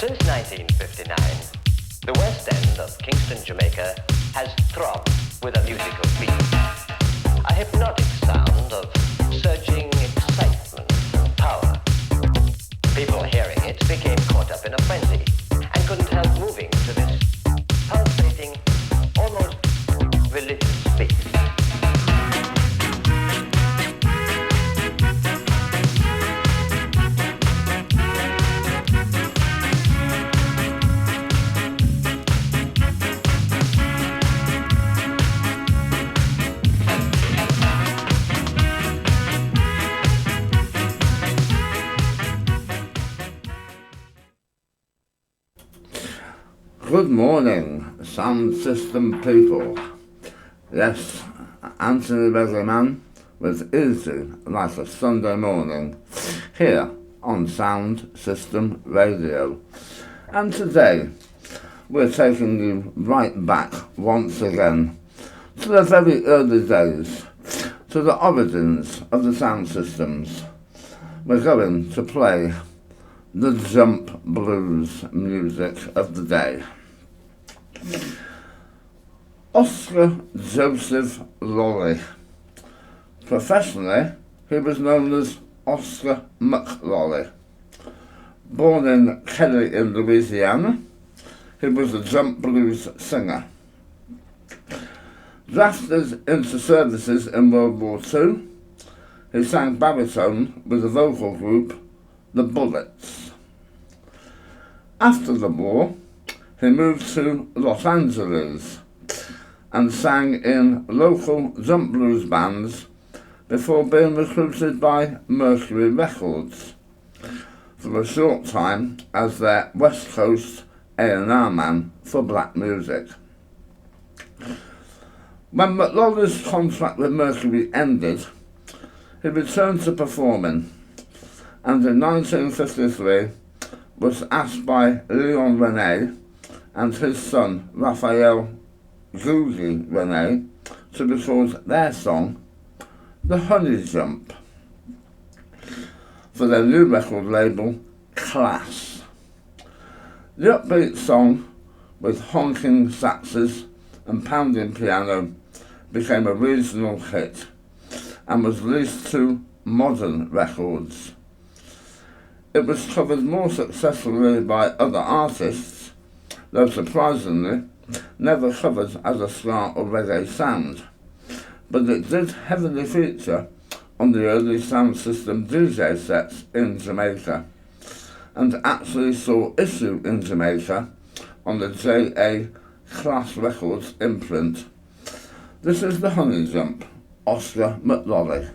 Since 1959, the West End of Kingston, Jamaica has throbbed with a musical beat. A hypnotic sound of surging excitement and power. People hearing it became caught up in a frenzy and couldn't help moving to this pulsating, almost religious beat. Good morning, sound system people. Yes, Anthony Reggaeman with Easy Like a Sunday Morning here on Sound System Radio. And today we're taking you right back once again to the very early days, to the origins of the sound systems. We're going to play the jump blues music of the day. Oscar Joseph Lolly. Professionally, he was known as Oscar McLolly. Born in Kelly in Louisiana, he was a jump blues singer. Drafted into services in World War II, he sang baritone with the vocal group The Bullets. After the war, he moved to Los Angeles and sang in local jump blues bands before being recruited by Mercury Records for a short time as their West Coast A&R man for black music. When McLolly's contract with Mercury ended, he returned to performing, and in 1953 was asked by Leon Rene and his son Raphael Googie Rene to record their song, The Honey Jump, for their new record label, Class. The upbeat song, with honking saxes and pounding piano, became a regional hit and was released to Modern Records. It was covered more successfully by other artists, though surprisingly never covered as a ska or reggae sound, but it did heavily feature on the early sound system DJ sets in Jamaica, and actually saw issue in Jamaica on the J.A. Class Records imprint. This is The Honey Jump, Oscar McLolly.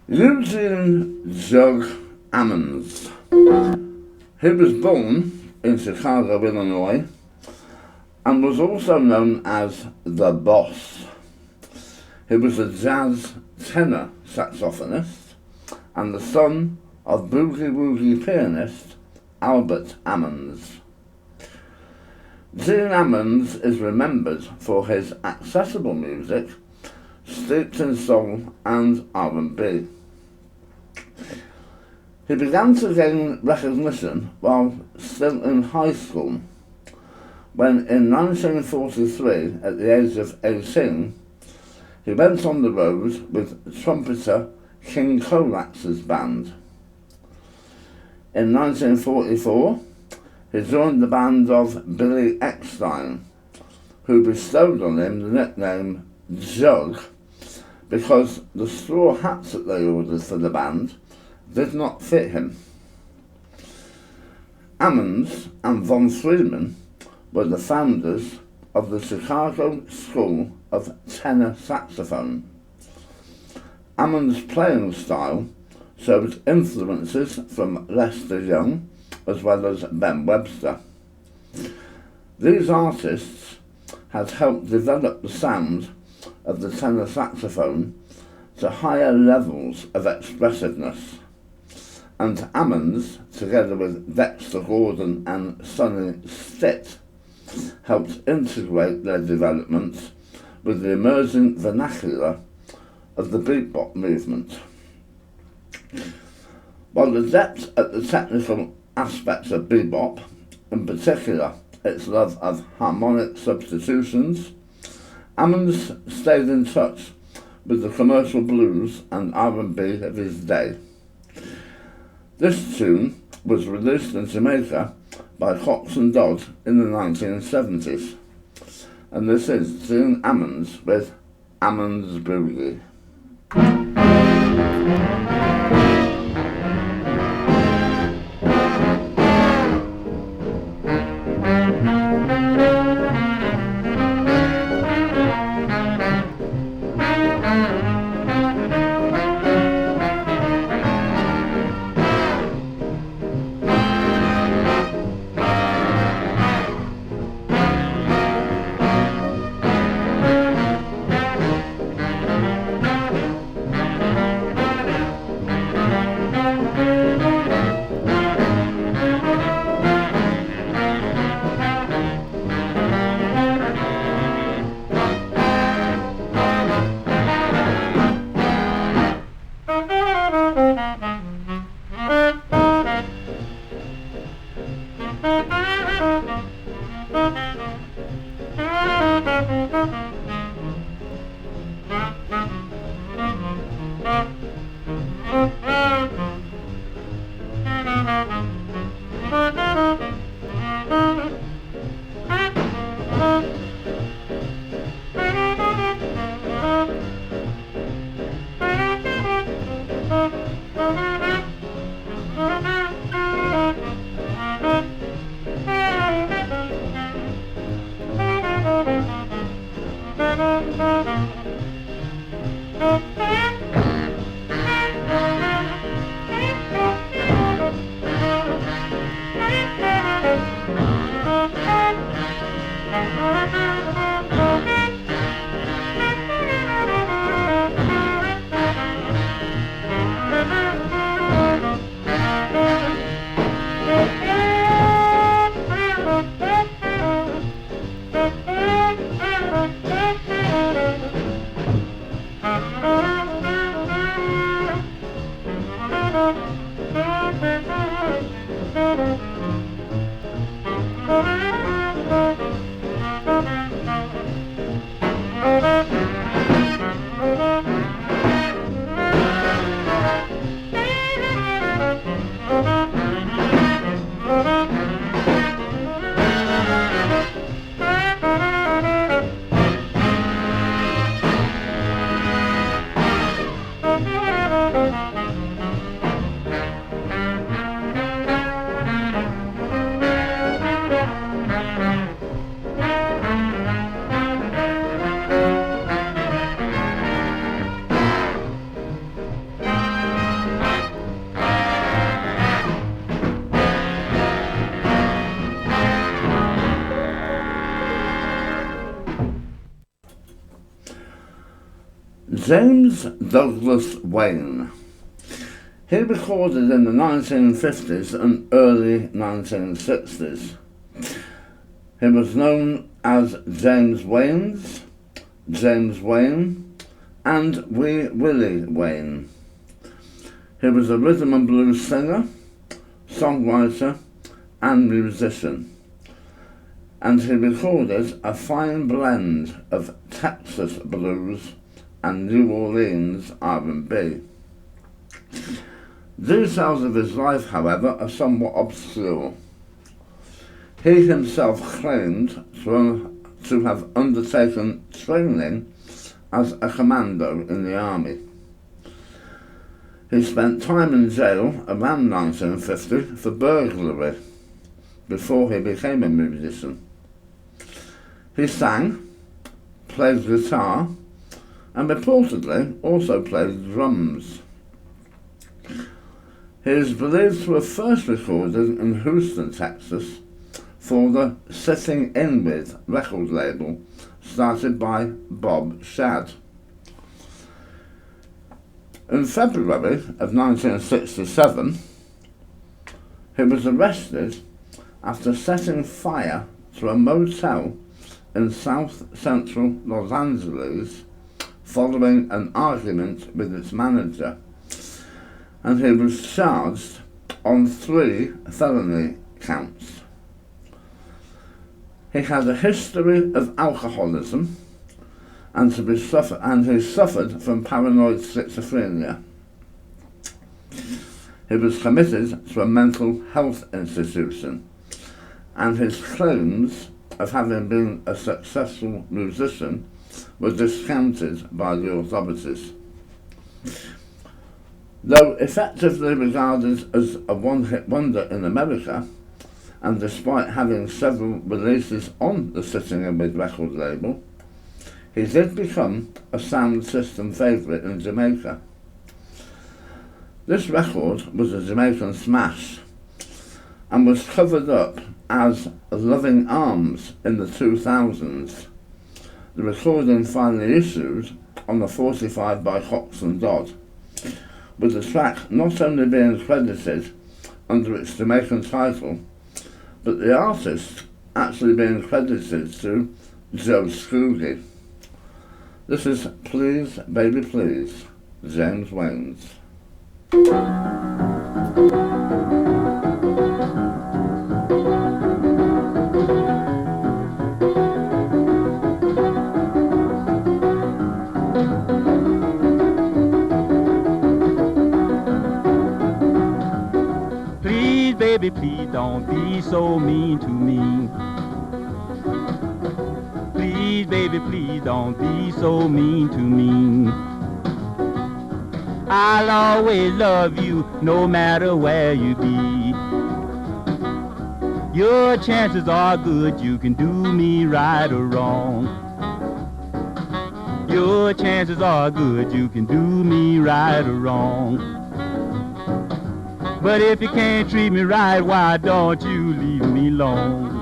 Eugene Jug Ammons. He was born in Chicago, Illinois, and was also known as the Boss. He was a jazz tenor saxophonist and the son of Boogie-Woogie pianist Albert Ammons. Gene Ammons is remembered for his accessible music, steeped in soul and R&B. He began to gain recognition while still in high school, when in 1943, at the age of 18, he went on the road with trumpeter King Kolax's band. In 1944, he joined the band of Billy Eckstine, who bestowed on him the nickname Jug because the straw hats that they ordered for the band did not fit him. Ammons and Von Friedman were the founders of the Chicago School of Tenor Saxophone. Ammons' playing style showed influences from Lester Young as well as Ben Webster. These artists had helped develop the sound of the tenor saxophone to higher levels of expressiveness, and Ammons, together with Dexter Gordon and Sonny Stitt, helped integrate their developments with the emerging vernacular of the bebop movement. While the depth at the technical aspects of bebop, in particular its love of harmonic substitutions, Ammons stayed in touch with the commercial blues and R&B of his day. This tune was released in Jamaica by Cox and Dodd in the 1970s, and this is Gene Ammons with Ammons Boogie. James Douglas Wayne. He recorded in the 1950s and early 1960s. He was known as James Waynes, James Wayne, and Wee Willie Wayne. He was a rhythm and blues singer, songwriter, and musician, and he recorded a fine blend of Texas blues and New Orleans R&B. Details of his life, however, are somewhat obscure. He himself claimed to have undertaken training as a commando in the army. He spent time in jail around 1950 for burglary before he became a musician. He sang, played guitar, and reportedly also played drums. He is believed to have first recorded in Houston, Texas, for the Sitting In With record label started by Bob Shadd. In February of 1967, he was arrested after setting fire to a motel in south central Los Angeles following an argument with its manager, and he was charged on 3 felony counts. He had a history of alcoholism and he suffered from paranoid schizophrenia. He was committed to a mental health institution, and his claims of having been a successful musician were discounted by the authorities. Though effectively regarded as a one-hit wonder in America, and despite having several releases on the Sitting In With record label, he did become a sound system favourite in Jamaica. This record was a Jamaican smash and was covered up as Loving Arms in the 2000s. The recording finally issued on the 45 by Cox and Dodd, with the track not only being credited under its Jamaican title, but the artist actually being credited to Joe Scrooge. This is Please Baby Please, James Waynes. Please, baby, please don't be so mean to me. Please, baby, please don't be so mean to me. I'll always love you no matter where you be. Your chances are good, you can do me right or wrong. Your chances are good, you can do me right or wrong. But if you can't treat me right, why don't you leave me alone?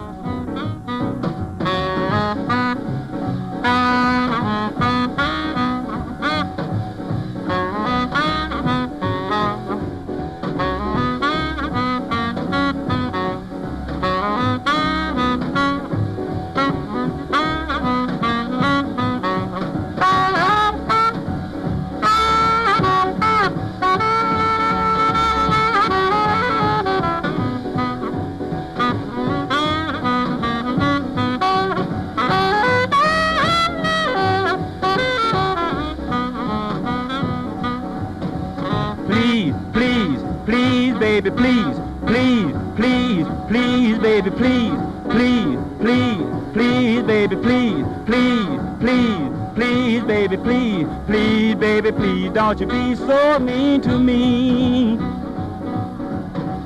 Baby, please, please, please, please, baby, please, please, please, please, baby, please, please, please, please, baby, please, please, baby, please, don't you be so mean to me.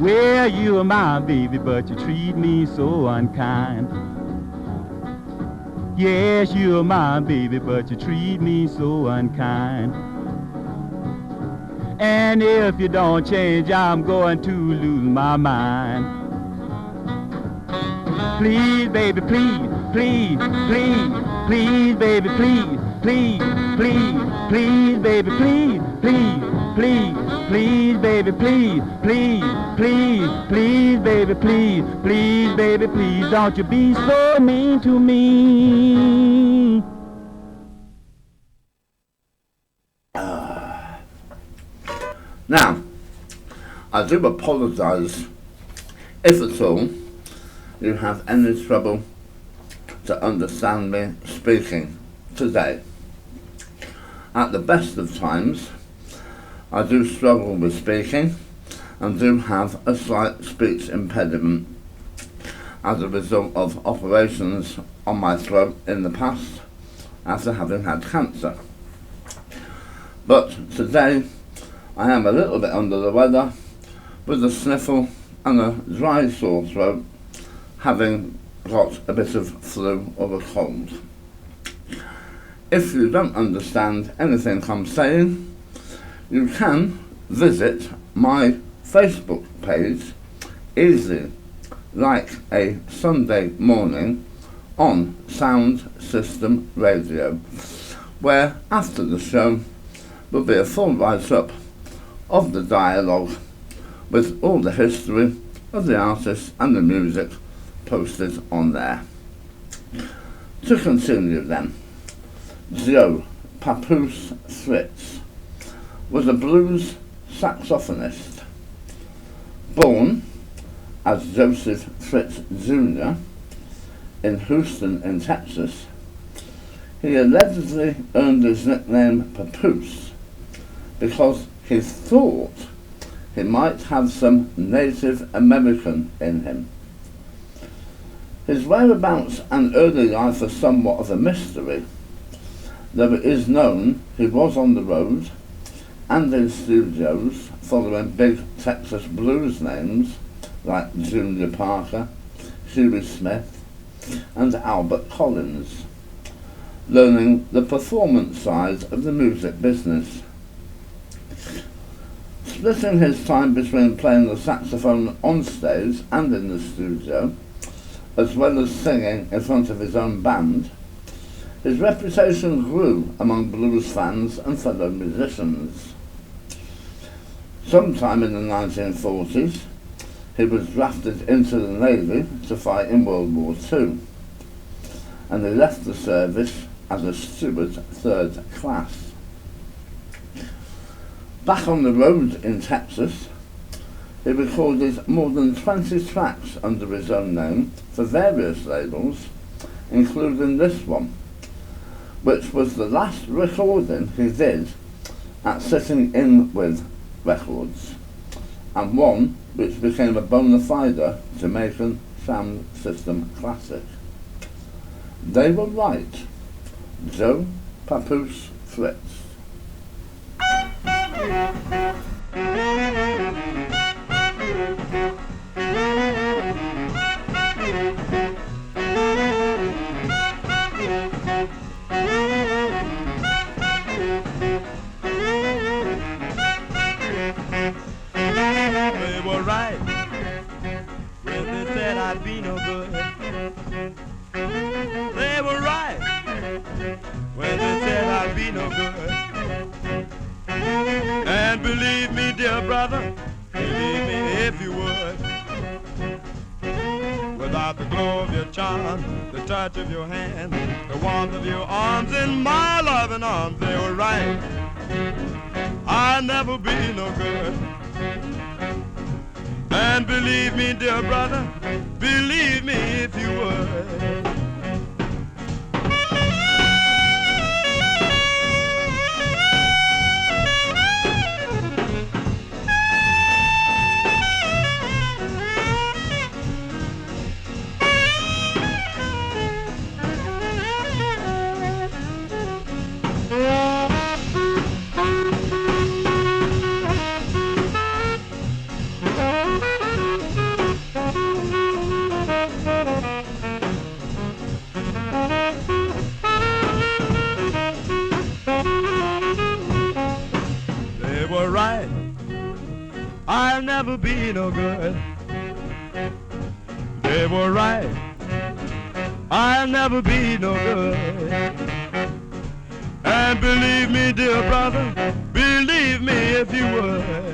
Well, you are my baby, but you treat me so unkind. Yes, you are my baby, but you treat me so unkind. And if you don't change, I'm going to lose my mind. Please, baby, please, please, please, please, baby, please, please, please, please, baby, please, please, please, please, baby, please, please, please, please, baby, please, please, baby, please, don't you be so mean to me. Now, I do apologise if at all you have any trouble to understand me speaking today. At the best of times, I do struggle with speaking and do have a slight speech impediment as a result of operations on my throat in the past after having had cancer. But today I am a little bit under the weather with a sniffle and a dry sore throat, having got a bit of flu or a cold. If you don't understand anything I'm saying, you can visit my Facebook page, Easy Like a Sunday Morning on Sound System Radio, where after the show will be a full write-up of the dialogue with all the history of the artist and the music posted on there. To continue then, Joe Papoose Fritz was a blues saxophonist. Born as Joseph Fritz Jr. in Houston in Texas, he allegedly earned his nickname Papoose because he thought he might have some Native American in him. His whereabouts and early life are somewhat of a mystery, though it is known he was on the road and in studios following big Texas blues names like Junior Parker, Huey Smith and Albert Collins, learning the performance side of the music business. Splitting his time between playing the saxophone on stage and in the studio, as well as singing in front of his own band, his reputation grew among blues fans and fellow musicians. Sometime in the 1940s, he was drafted into the Navy to fight in World War II, and he left the service as a steward 3rd class. Back on the road in Texas, he recorded more than 20 tracks under his own name for various labels, including this one, which was the last recording he did at Sitting In With Records, and one which became a bona fide Jamaican Sound System classic. They were right. Joe Papoose Fritz. They were right when they said I'd be no good. They were right when they said I'd be no good. And believe me, dear brother, believe me if you would. Without the glow of your charm, the touch of your hand, the warmth of your arms in my loving arms, they were right. I'll never be no good. And believe me, dear brother, believe me if you would. I'll never be no good. They were right. I'll never be no good. And believe me, dear brother, believe me if you would.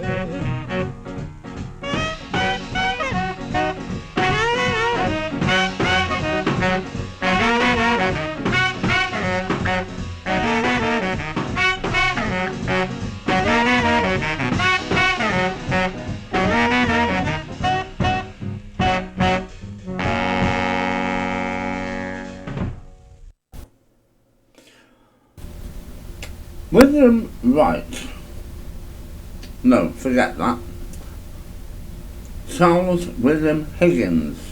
William Wright. No, forget that. Charles William Higgins.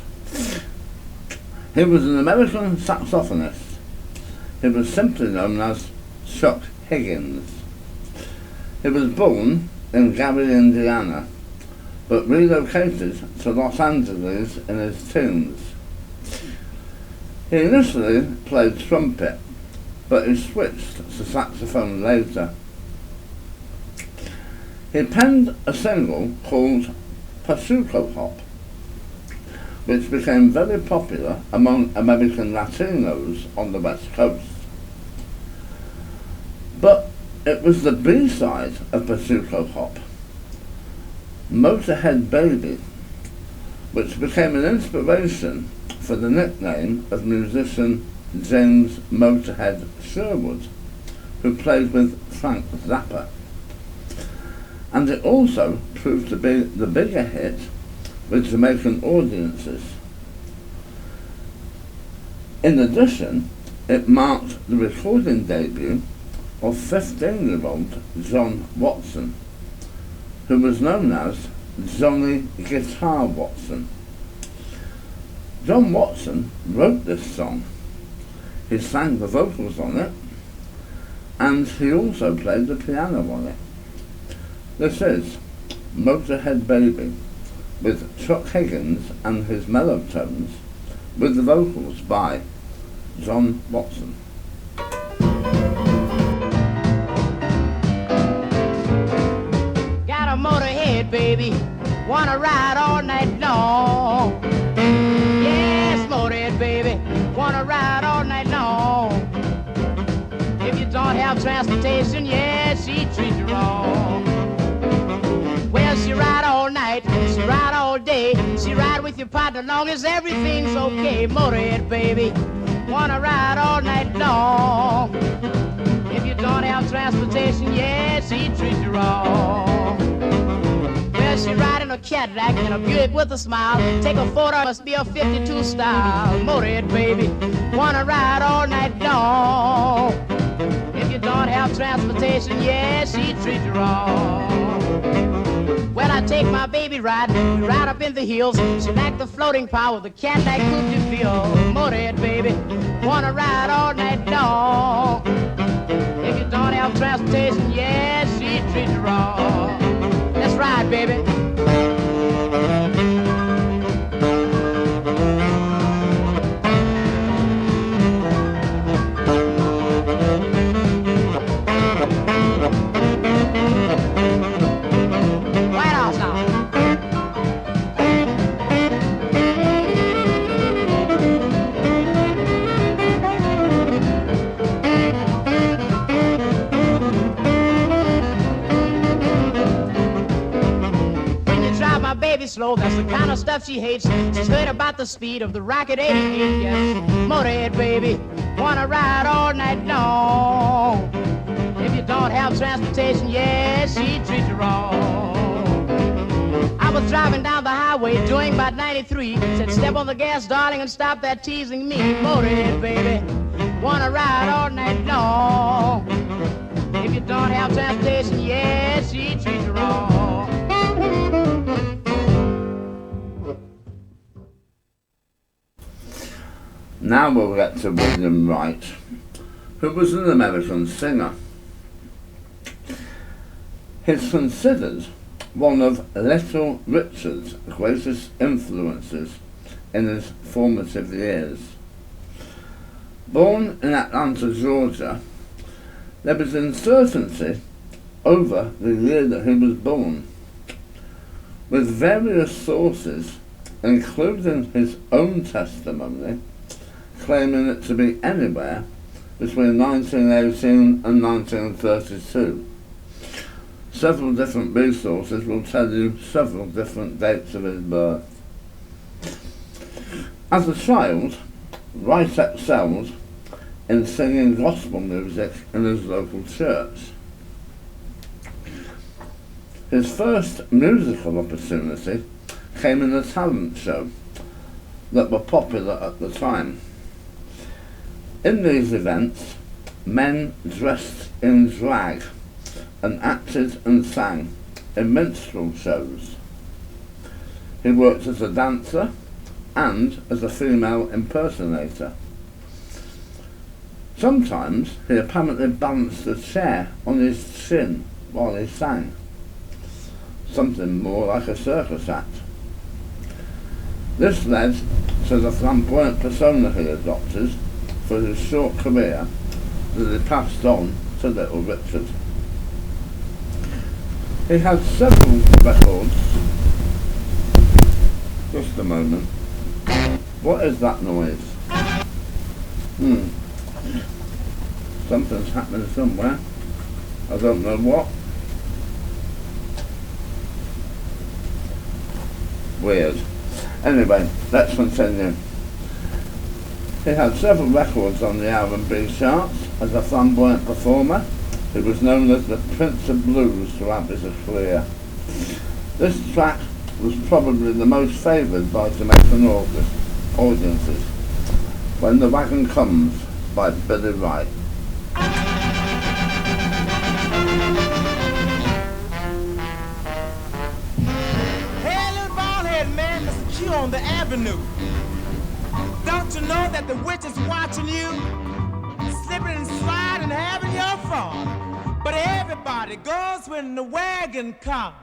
He was an American saxophonist. He was simply known as Chuck Higgins. He was born in Gary, Indiana, but relocated to Los Angeles in his teens. He initially played trumpet, but he switched to saxophone later. He penned a single called Pasuco Hop, which became very popular among American Latinos on the West Coast. But it was the B-side of Pasuco Hop, Motorhead Baby, which became an inspiration for the nickname of musician James Motorhead Sherwood, who played with Frank Zappa. And it also proved to be the bigger hit with Jamaican audiences. In addition, it marked the recording debut of 15-year-old John Watson, who was known as Johnny Guitar Watson. John Watson wrote this song. He sang the vocals on it, and he also played the piano on it. This is Motorhead Baby with Chuck Higgins and his mellow tones, with the vocals by John Watson. Got a motorhead, baby, wanna ride all night long. Yes, motorhead, baby, wanna ride all night long. If you don't have transportation, yeah, she treats you wrong. Well, she ride all night, she ride all day, she ride with your partner long as everything's okay. Motorhead, baby, wanna ride all night long. If you don't have transportation, yeah, she treats you wrong. Well, she ride in a Cadillac and a Buick with a smile. Take a photo, must be a 52 style. Motorhead, baby, wanna ride all night long. If you don't have transportation, yeah, she treats you wrong. Well, I take my baby riding, we ride up in the hills. She like the floating power, the Cadillac coupe de feel. Motorhead, baby, wanna ride all night long. If you don't have transportation, yeah, she treats you wrong. Let's ride, baby. Slow, that's the kind of stuff she hates. She's heard about the speed of the Rocket 88, yes. Motorhead, baby, wanna ride all night long. If you don't have transportation, yeah, she treats you wrong. I was driving down the highway doing about 93. Said, step on the gas, darling, and stop that teasing me. Motorhead, baby, wanna ride all night long. If you don't have transportation, yeah, she treats you wrong. Now we'll get to William Wright, who was an American singer. He's considered one of Little Richard's greatest influences in his formative years. Born in Atlanta, Georgia, there was uncertainty over the year that he was born, with various sources, including his own testimony, claiming it to be anywhere between 1918 and 1932. Several different resources will tell you several different dates of his birth. As a child, Wright excelled in singing gospel music in his local church. His first musical opportunity came in a talent show that were popular at the time. In these events, men dressed in drag and acted and sang in minstrel shows. He worked as a dancer and as a female impersonator. Sometimes he apparently balanced a chair on his chin while he sang, something more like a circus act. This led to the flamboyant persona he adopted for his short career that he passed on to Little Richard. He had several records. Just a moment. What is that noise? Something's happening somewhere. I don't know what. Weird. Anyway, let's continue. He had several records on the R&B charts. As a flamboyant performer, he was known as the Prince of Blues throughout his career. This track was probably the most favoured by Jamaican audiences, When the Wagon Comes by Billy Wright. Hey, little bald-head man, Mr. Q on the avenue. Don't you know that the witch is watching you? Slipping and sliding, having your fun. But everybody goes when the wagon comes.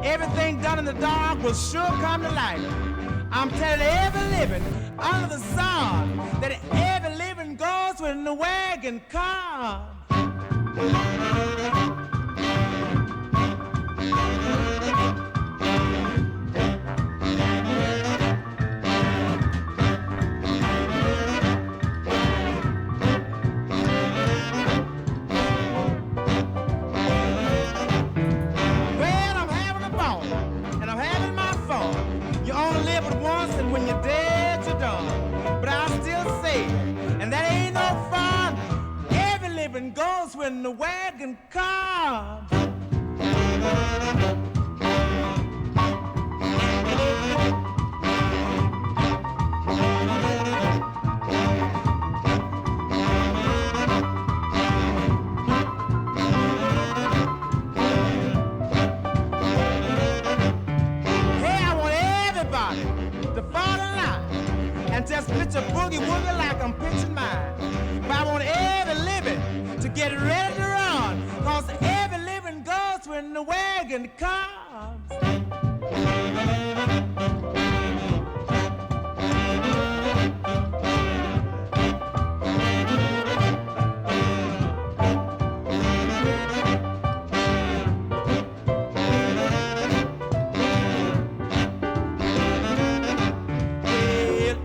Everything done in the dark will sure come to light. I'm telling every living under the sun that every living goes when the wagon comes. When you're dead, you're done. But I still say, and that ain't no fun. Every living goes when the wagon comes. Just picture Boogie-Woogie like I'm pitching mine. But I want every living to get ready to run, cause every living goes when the wagon comes.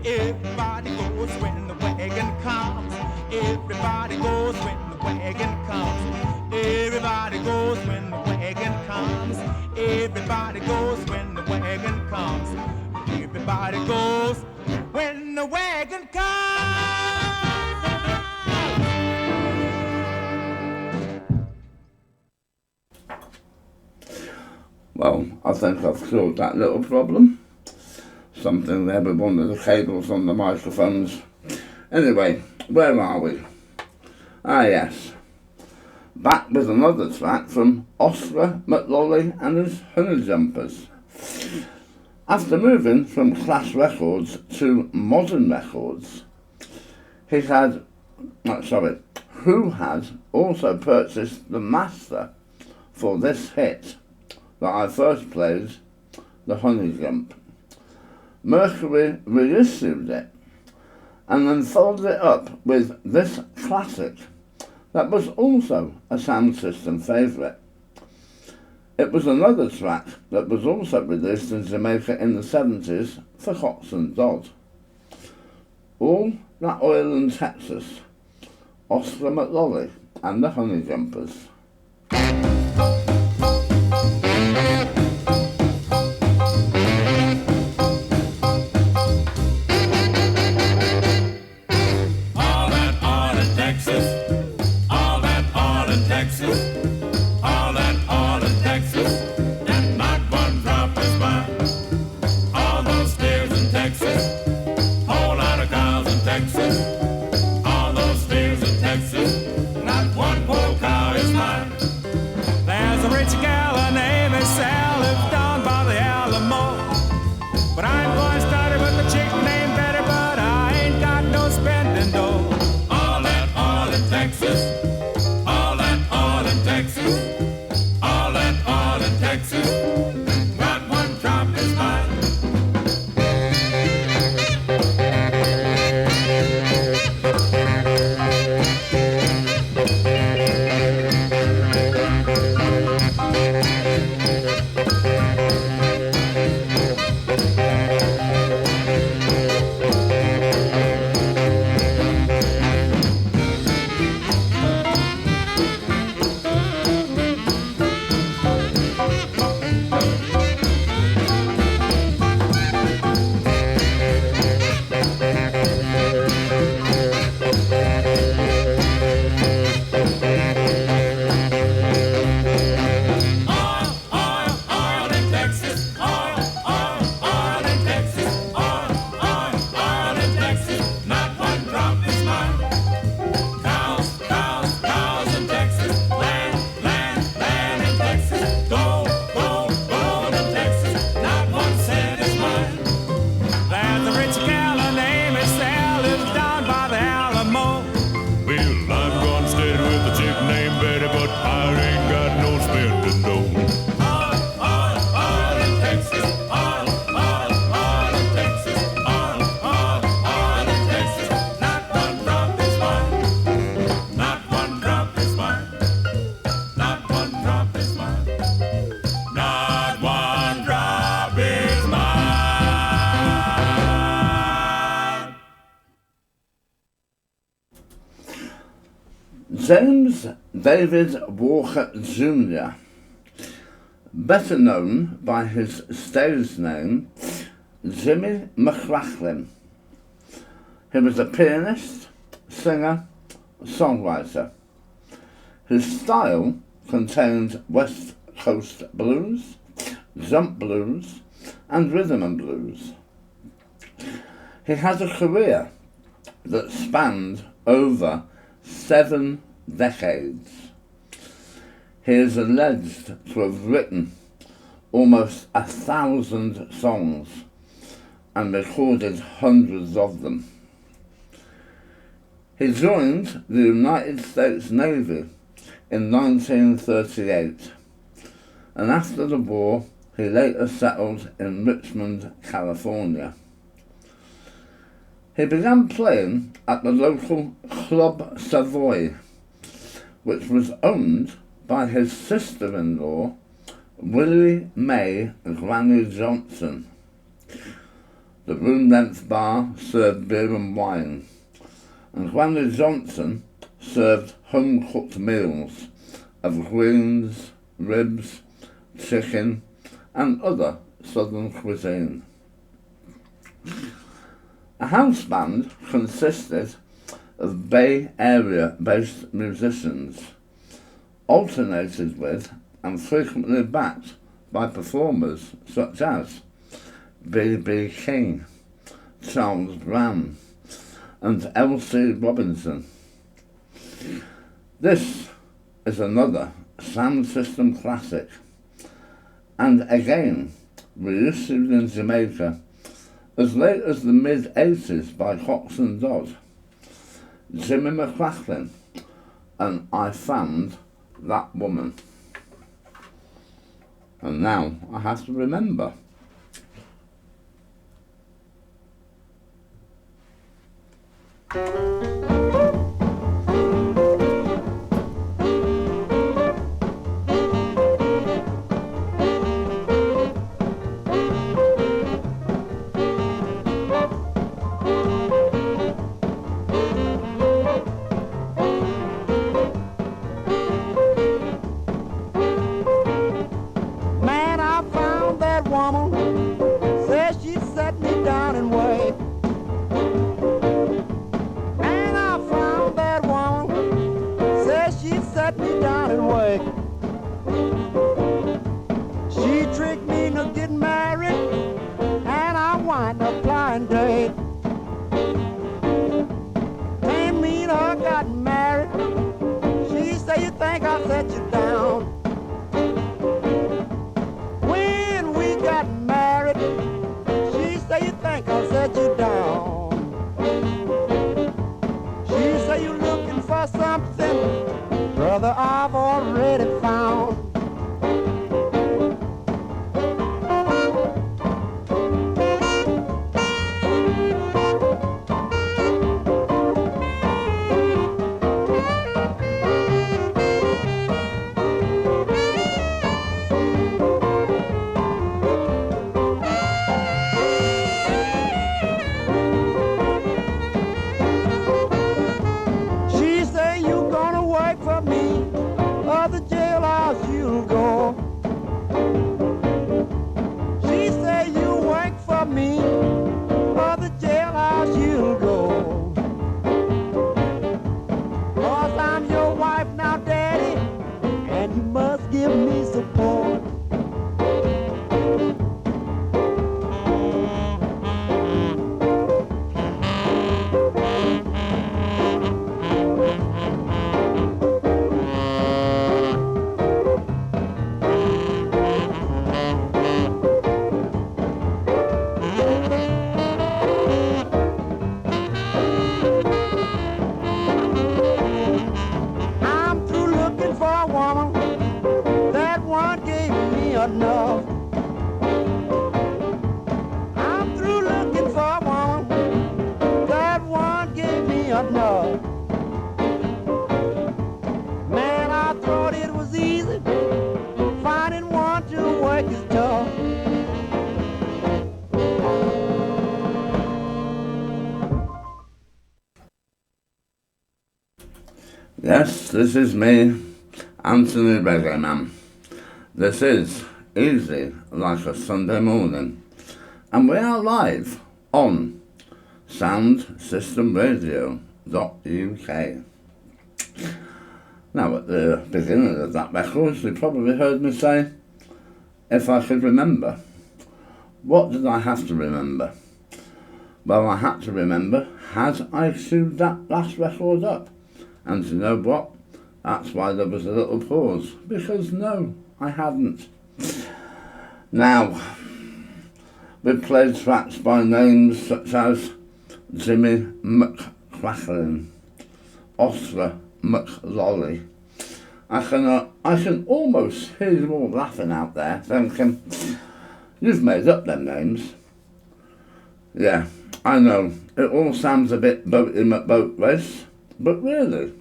Everybody goes when the wagon comes. Everybody goes when the wagon comes. Everybody goes when the wagon comes. Everybody goes when the wagon comes. Everybody goes when the wagon comes. Well, I think I've solved that little problem. Something there with one of the cables on the microphones. Anyway, where are we? Ah yes, back with another track from Oscar McLolly and his Honey Jumpers. After moving from Class Records to Modern Records, who had also purchased the master for this hit that I first played the Honey Jump. Mercury reissued it and then followed it up with this classic that was also a sound system favourite. It was another track that was also released in Jamaica in the 70s for Cox and Dodd. All That Oil in Texas, Oscar McLolly and the Honey Jumpers. James David Walker Jr., better known by his stage name Jimmy McLachlan. He was a pianist, singer, songwriter. His style contained West Coast blues, jump blues and rhythm and blues. He had a career that spanned over 7 decades. He is alleged to have written almost 1,000 songs and recorded hundreds of them. He joined the United States Navy in 1938, and after the war he later settled in Richmond, California. He began playing at the local Club Savoy, which was owned by his sister-in-law, Willie Mae Granny Johnson. The room-length bar served beer and wine, and Granny Johnson served home-cooked meals of greens, ribs, chicken, and other southern cuisine. A house band consisted of Bay Area-based musicians, alternated with and frequently backed by performers such as B.B. King, Charles Brown, and L.C. Robinson. This is another sound system classic, and again reissued in Jamaica as late as the mid-80s by Cox and Dodd, Jimmy McLachlan, and I Found That Woman. And now I have to remember Yes, this is me, Anthony Reggaeman. This is Easy Like a Sunday Morning, and we are live on soundsystemradio.uk. Now, at the beginning of that record, you probably heard me say, if I could remember. What did I have to remember? Well, I had to remember, had I queued that last record up? And you know what? That's why there was a little pause, because no, I hadn't. Now, we've played tracks by names such as Jimmy McCracklin, Oscar McLolly. I can almost hear you all laughing out there, thinking, you've made up them names. Yeah, I know, it all sounds a bit boaty McBoat race, but really,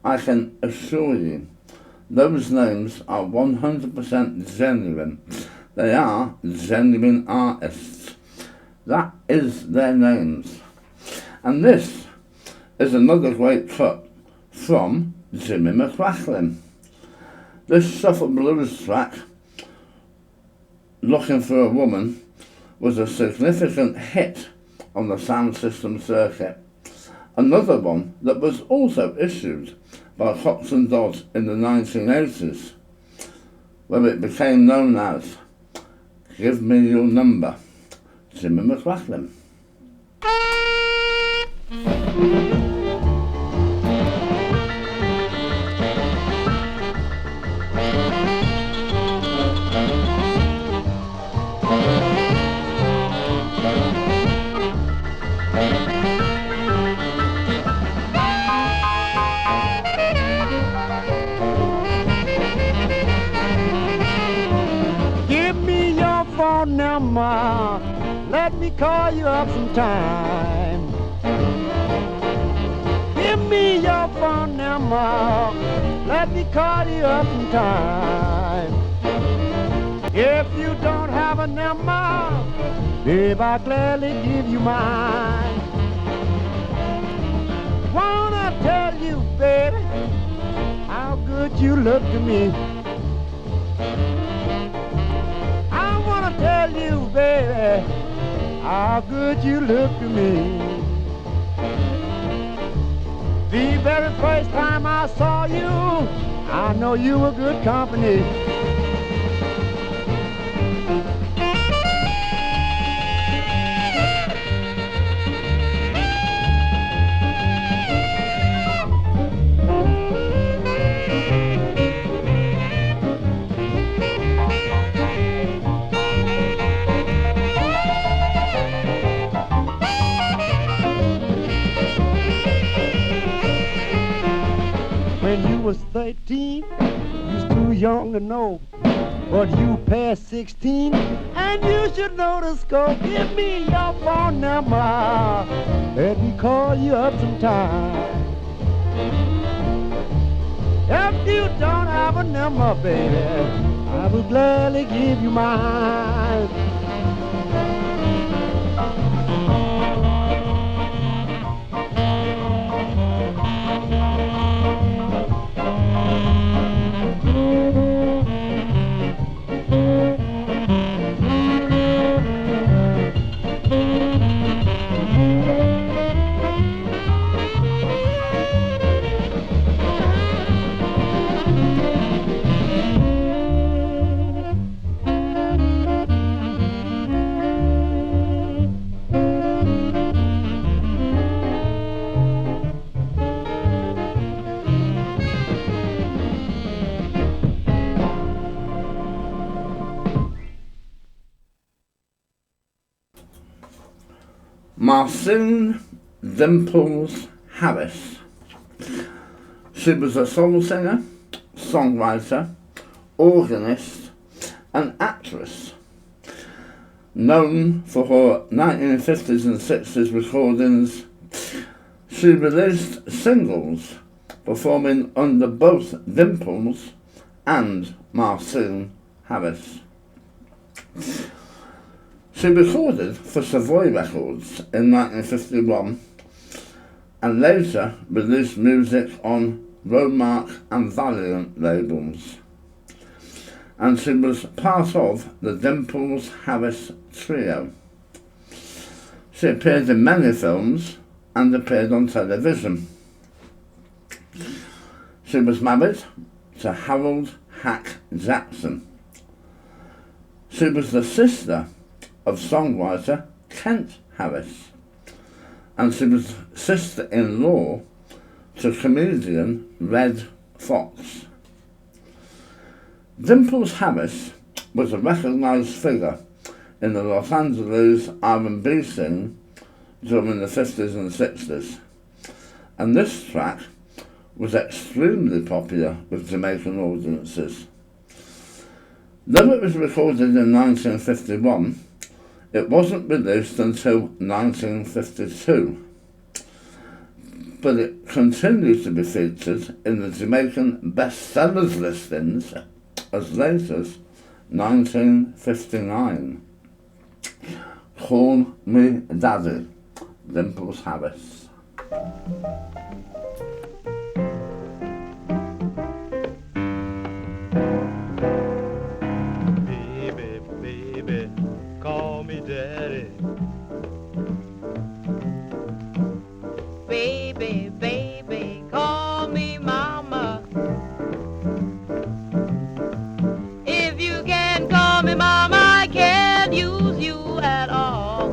I can assure you, those names are 100% genuine. They are genuine artists. That is their names. And this is another great cut from Jimmy McCracklin. This shuffle blues track, Looking for a Woman, was a significant hit on the sound system circuit. Another one that was also issued by Cox and Dodd in the 1980s, where it became known as Give Me Your Number, Jimmy McCracklin. Let me call you up sometime. phone number, let me call you up in time. If you don't have a number, babe, I'll gladly give you mine. Wanna tell you, baby, how good you look to me. I wanna tell you, baby, how good you look to me. The very first time I saw you, I know you were good company. When you was 13, you was too young to know. But you passed 16, and you should know the scope. Give me your phone number, let me call you up sometime. If you don't have a number, baby, I will gladly give you mine. Marcin Dimples Harris. She was a soul singer, songwriter, organist and actress. Known for her 1950s and 60s recordings, she released singles performing under both Dimples and Marcin Harris. She recorded for Savoy Records in 1951 and later released music on Roadmark and Valiant labels. And she was part of the Dimples Harris trio. She appeared in many films and appeared on television. She was married to Harold Hack Jackson. She was the sister of songwriter Kent Harris, and she was sister-in-law to comedian Red Fox. Dimples Harris was a recognised figure in the Los Angeles R&B scene during the 50s and 60s, and this track was extremely popular with Jamaican audiences. Though it was recorded in 1951, it wasn't released until 1952, but it continued to be featured in the Jamaican bestsellers listings as late as 1959. Call Me Daddy, Dimples Harris. Daddy. Baby, baby, call me mama. If you can't call me mama, I can't use you at all.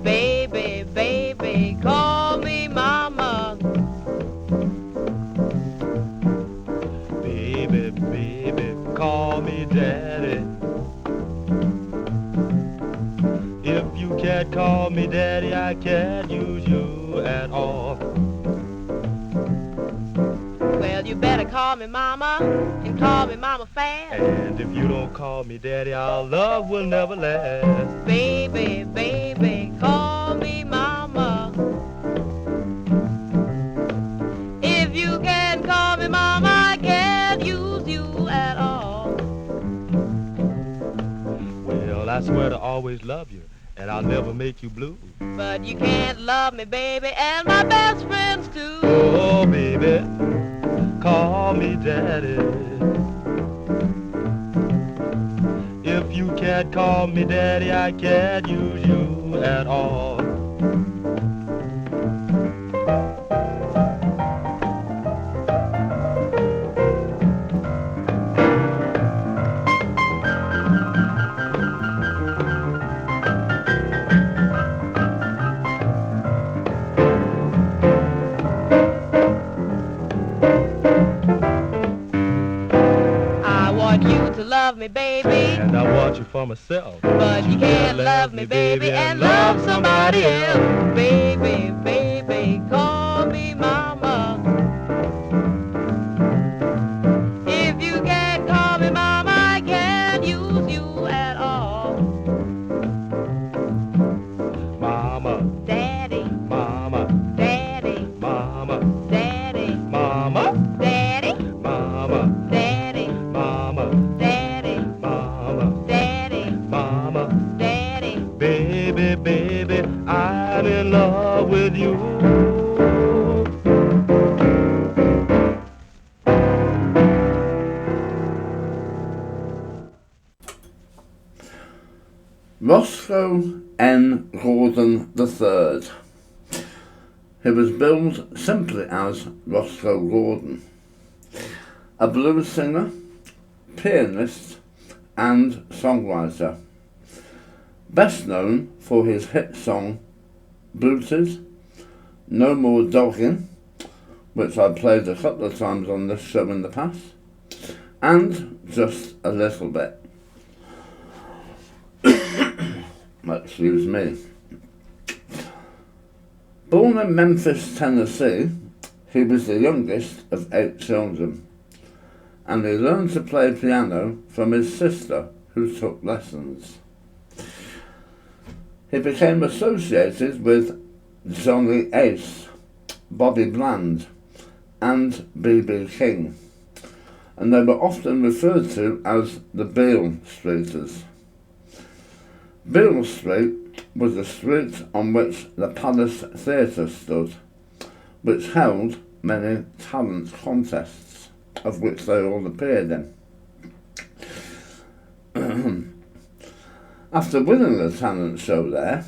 Baby, baby, call me mama. Baby, baby, call me daddy. If you can't call me daddy, I can't use you at all. Well, you better call me mama, and call me mama fast. And if you don't call me daddy, our love will never last. Baby, baby, call me mama. swear to always love you, and I'll never make you blue. But you can't love me, baby, and my best friends too. Oh, baby, call me daddy. If you can't call me daddy, I can't use you at all. Love me, baby, and I want you for myself. But you can't love me, baby, and love somebody else. Baby, baby, call me mama. If you can't call me mama, I can't use you at all. Mama, daddy, mama, daddy, mama, daddy, mama, daddy, mama, daddy, mama, daddy, mama, daddy. Baby, baby, I'm in love with you. Roscoe N. Gordon III. He was billed simply as Roscoe Gordon, a blues singer, pianist and songwriter, best known for his hit song Blues, No More Dogging, which I played a couple of times on this show in the past, and Just a Little Bit. Excuse me. Born in Memphis, Tennessee, he was the youngest of 8 children, and he learned to play piano from his sister, who took lessons. He became associated with Johnny Ace, Bobby Bland, and B.B. King, and they were often referred to as the Beale Streeters. Beale Street was the street on which the Palace Theatre stood, which held many talent contests, of which they all appeared in. After winning the talent show there,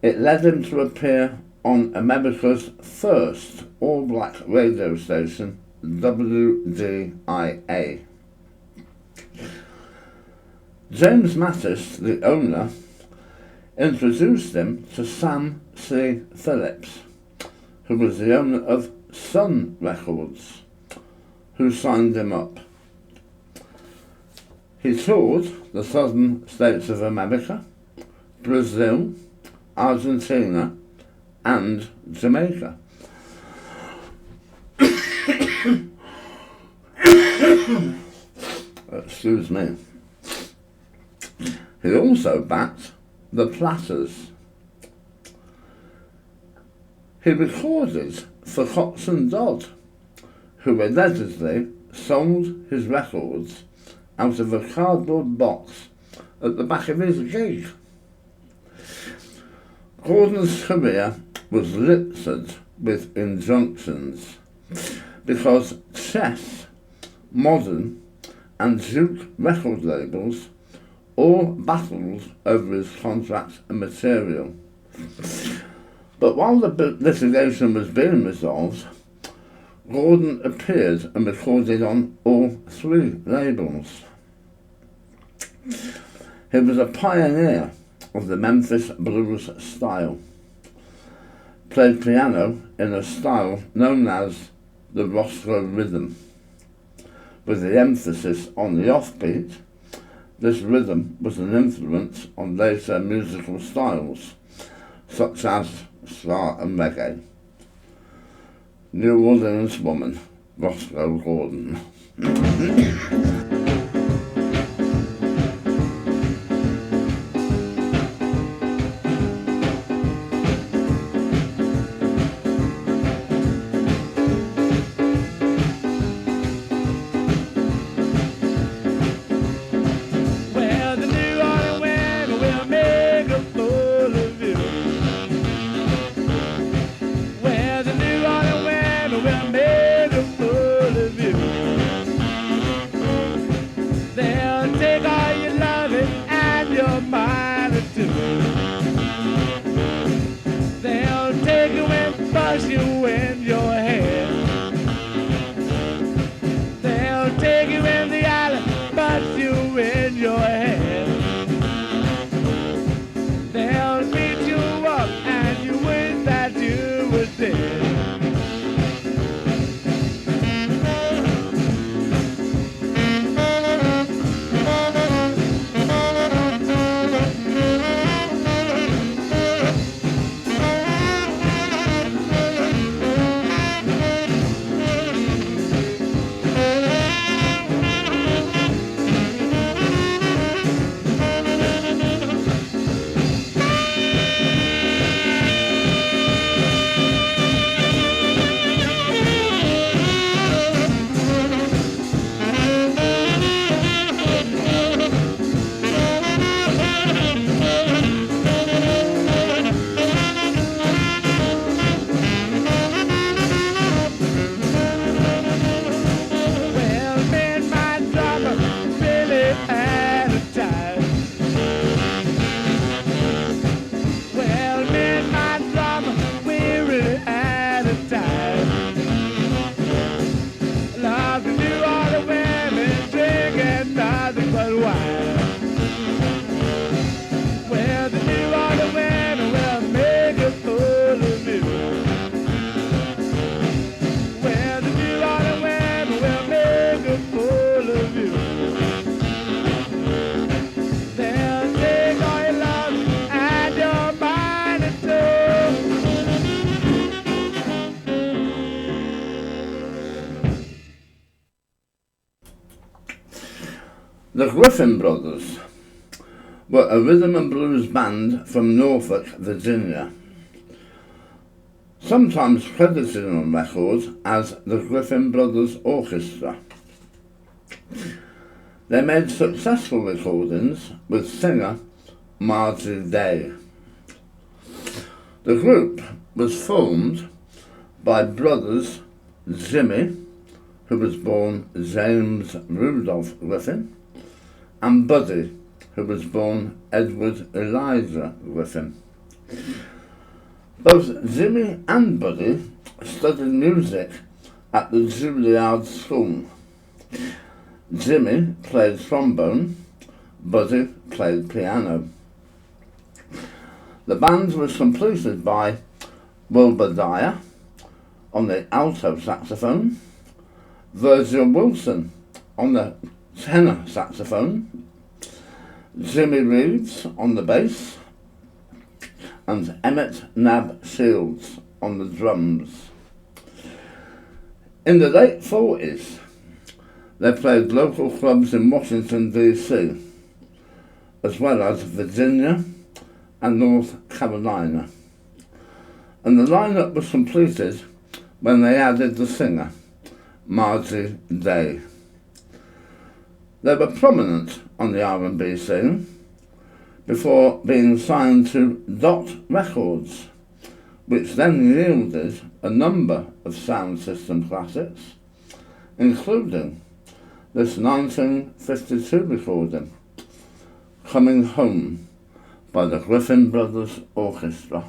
it led him to appear on America's first all-black radio station, WDIA. James Mattis, the owner, introduced him to Sam C. Phillips, who was the owner of Sun Records, who signed him up. He toured the southern states of America, Brazil, Argentina, and Jamaica. Excuse me. He also backed the Platters. He recorded for Cox and Dodd, who allegedly sold his records out of a cardboard box at the back of his gig. Gordon's career was littered with injunctions because Chess, Modern and Duke record labels all battled over his contract and material. But while the litigation was being resolved, Gordon appeared and recorded on all 3 labels. He was a pioneer of the Memphis blues style, played piano in a style known as the Roscoe rhythm. With the emphasis on the offbeat, this rhythm was an influence on later musical styles, such as ska and reggae. New Orleans woman, Roscoe Gordon. Well, the New Orleans The Griffin Brothers were a rhythm and blues band from Norfolk, Virginia, sometimes credited on records as the Griffin Brothers Orchestra. They made successful recordings with singer Margie Day. The group was formed by brothers Jimmy, who was born James Rudolph Griffin, and Buddy, who was born Edward Elijah Griffin. Both Jimmy and Buddy studied music at the Juilliard School. Jimmy played trombone, Buddy played piano. The band was completed by Wilbur Dyer on the alto saxophone, Virgil Wilson on the tenor saxophone, Jimmy Reeves on the bass, and Emmett Nab Shields on the drums. In the late 40s, they played local clubs in Washington, D.C., as well as Virginia and North Carolina. And the lineup was completed when they added the singer, Margie Day. They were prominent on the R&B scene before being signed to Dot Records, which then yielded a number of sound system classics, including this 1952 recording, Coming Home by the Griffin Brothers Orchestra.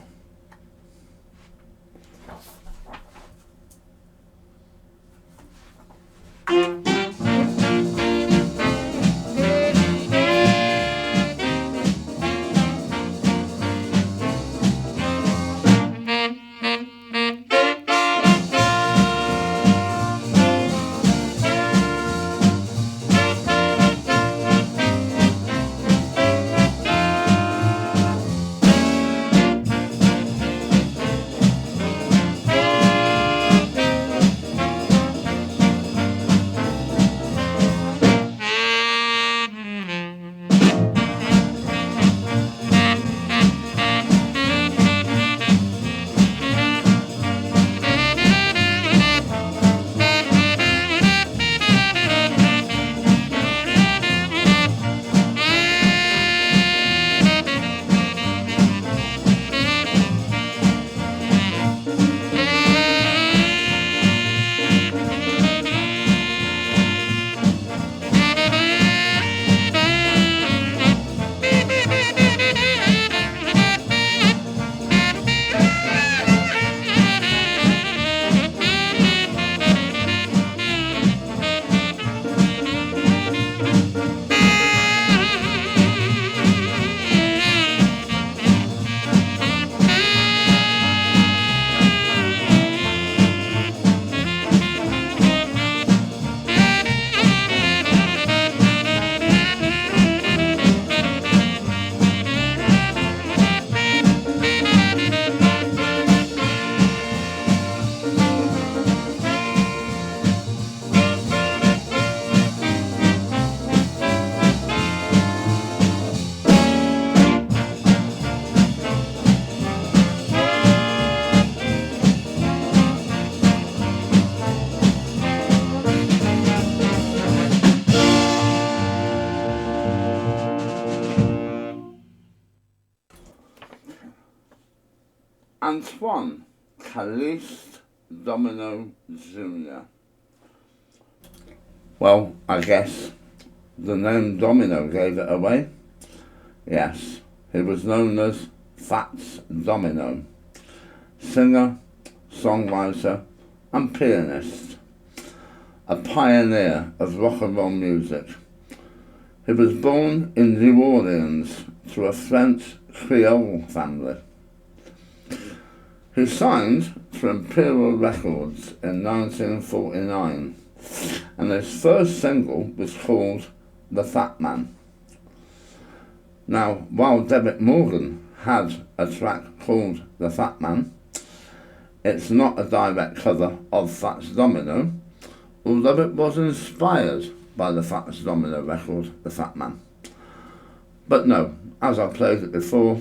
Antoine Caliste Domino Jr. Well, I guess the name Domino gave it away. Yes, he was known as Fats Domino, singer, songwriter and pianist, a pioneer of rock and roll music. He was born in New Orleans to a French Creole family. He signed to Imperial Records in 1949, and his first single was called The Fat Man. Now, while David Morgan had a track called The Fat Man, it's not a direct cover of Fats Domino, although it was inspired by the Fats Domino record, The Fat Man. But no, as I played it before,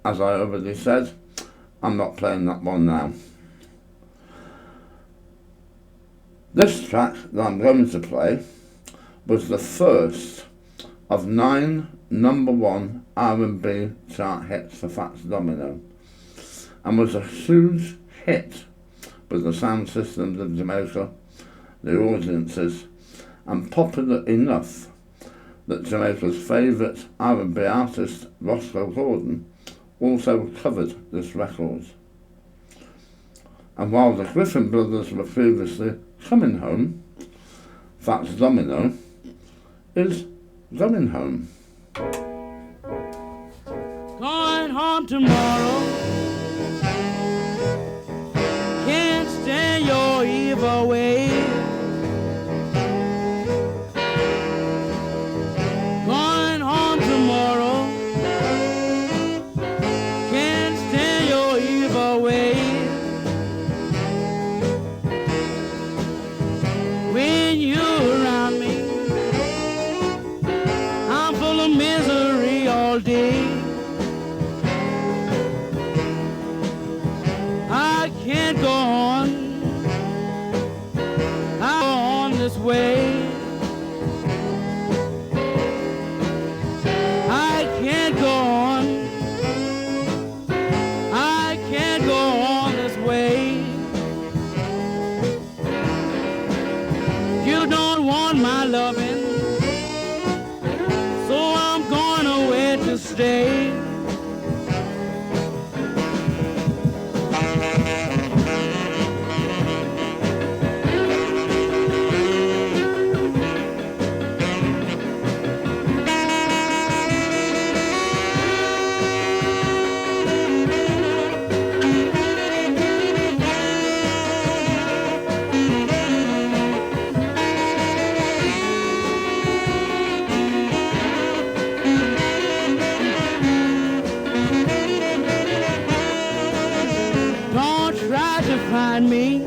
as I already said, I'm not playing that one now. This track that I'm going to play was the first of 9 number 1 R&B chart hits for Fats Domino, and was a huge hit with the sound systems of Jamaica, the audiences, and popular enough that Jamaica's favourite R&B artist, Roscoe Gordon, also covered this record. And while the Griffin brothers were previously coming home, Fats Domino is going home. Going home tomorrow. Can't stand your evil ways. Going home tomorrow. Can't stand your evil ways. When you're around me, I'm full of misery all day. I can't go on, I go on this way. I can't go on, I can't go on this way. You don't want my loving, so I'm going away to stay. Find me.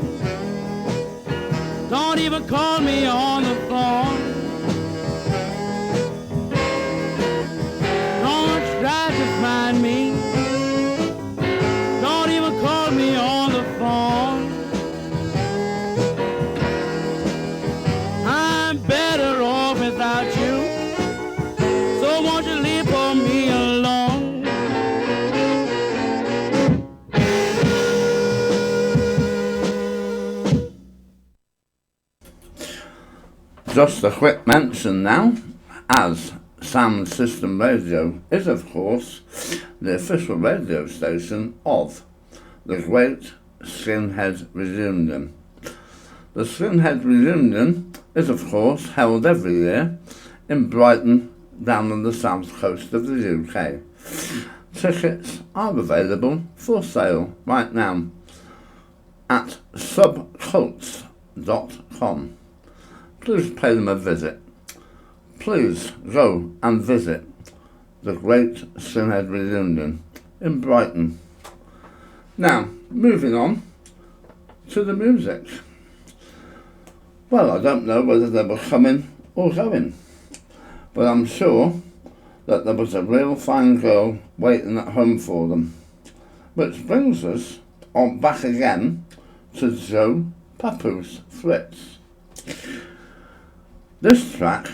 Don't even call me on the phone. Don't try to find me. Don't even call me on the phone. I'm better off without you. So won't you leave for me alone? Just a quick mention now, as Sound System Radio is of course the official radio station of the great Skinhead Reunion. The Skinhead Reunion is of course held every year in Brighton, down on the south coast of the UK. Tickets are available for sale right now at subcults.com. Please pay them a visit. Please go and visit the Great Skinhead Reunion in Brighton. Now, moving on to the music. Well, I don't know whether they were coming or going, but I'm sure that there was a real fine girl waiting at home for them. Which brings us on back again to Joe Papoose Fritz. This track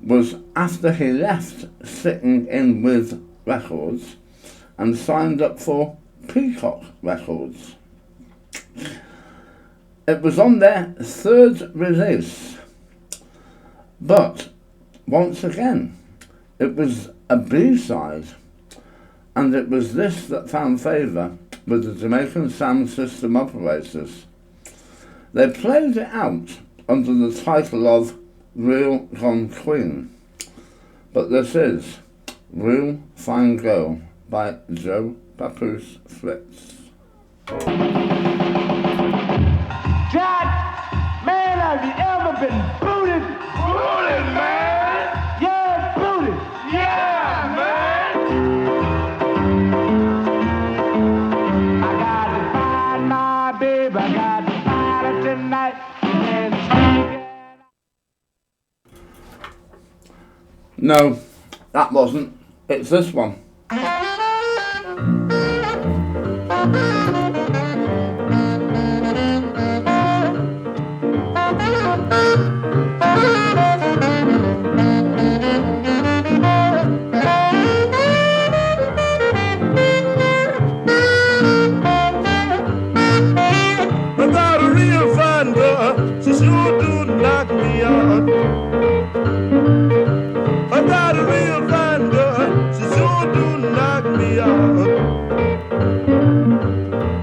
was after he left Sitting In With Records and signed up for Peacock Records. It was on their third release, but once again it was a B-side, and it was this that found favour with the Jamaican sound system operators. They played it out under the title of Real Gone Queen, but this is Real Fine Girl by Joe Papoose Fritz. Jack, man, have you ever been booted? Booted, man? Yeah, booted. Yeah, man. I got to find my baby, I got to find her tonight. And No, that wasn't. It's this one. I got a real fine girl, she sure do knock me out. I got a real fine girl, she sure do knock me out.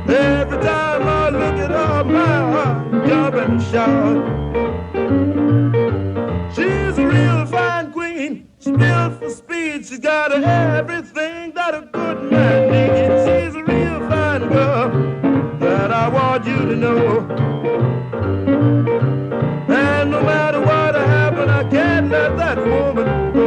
Every time I look at her, my heart jump and shout. She's a real fine queen, she's built for speed, she got everything that a good man needs. She's a real fine girl that I want you to know. And no matter what happens, I can't let that woman go.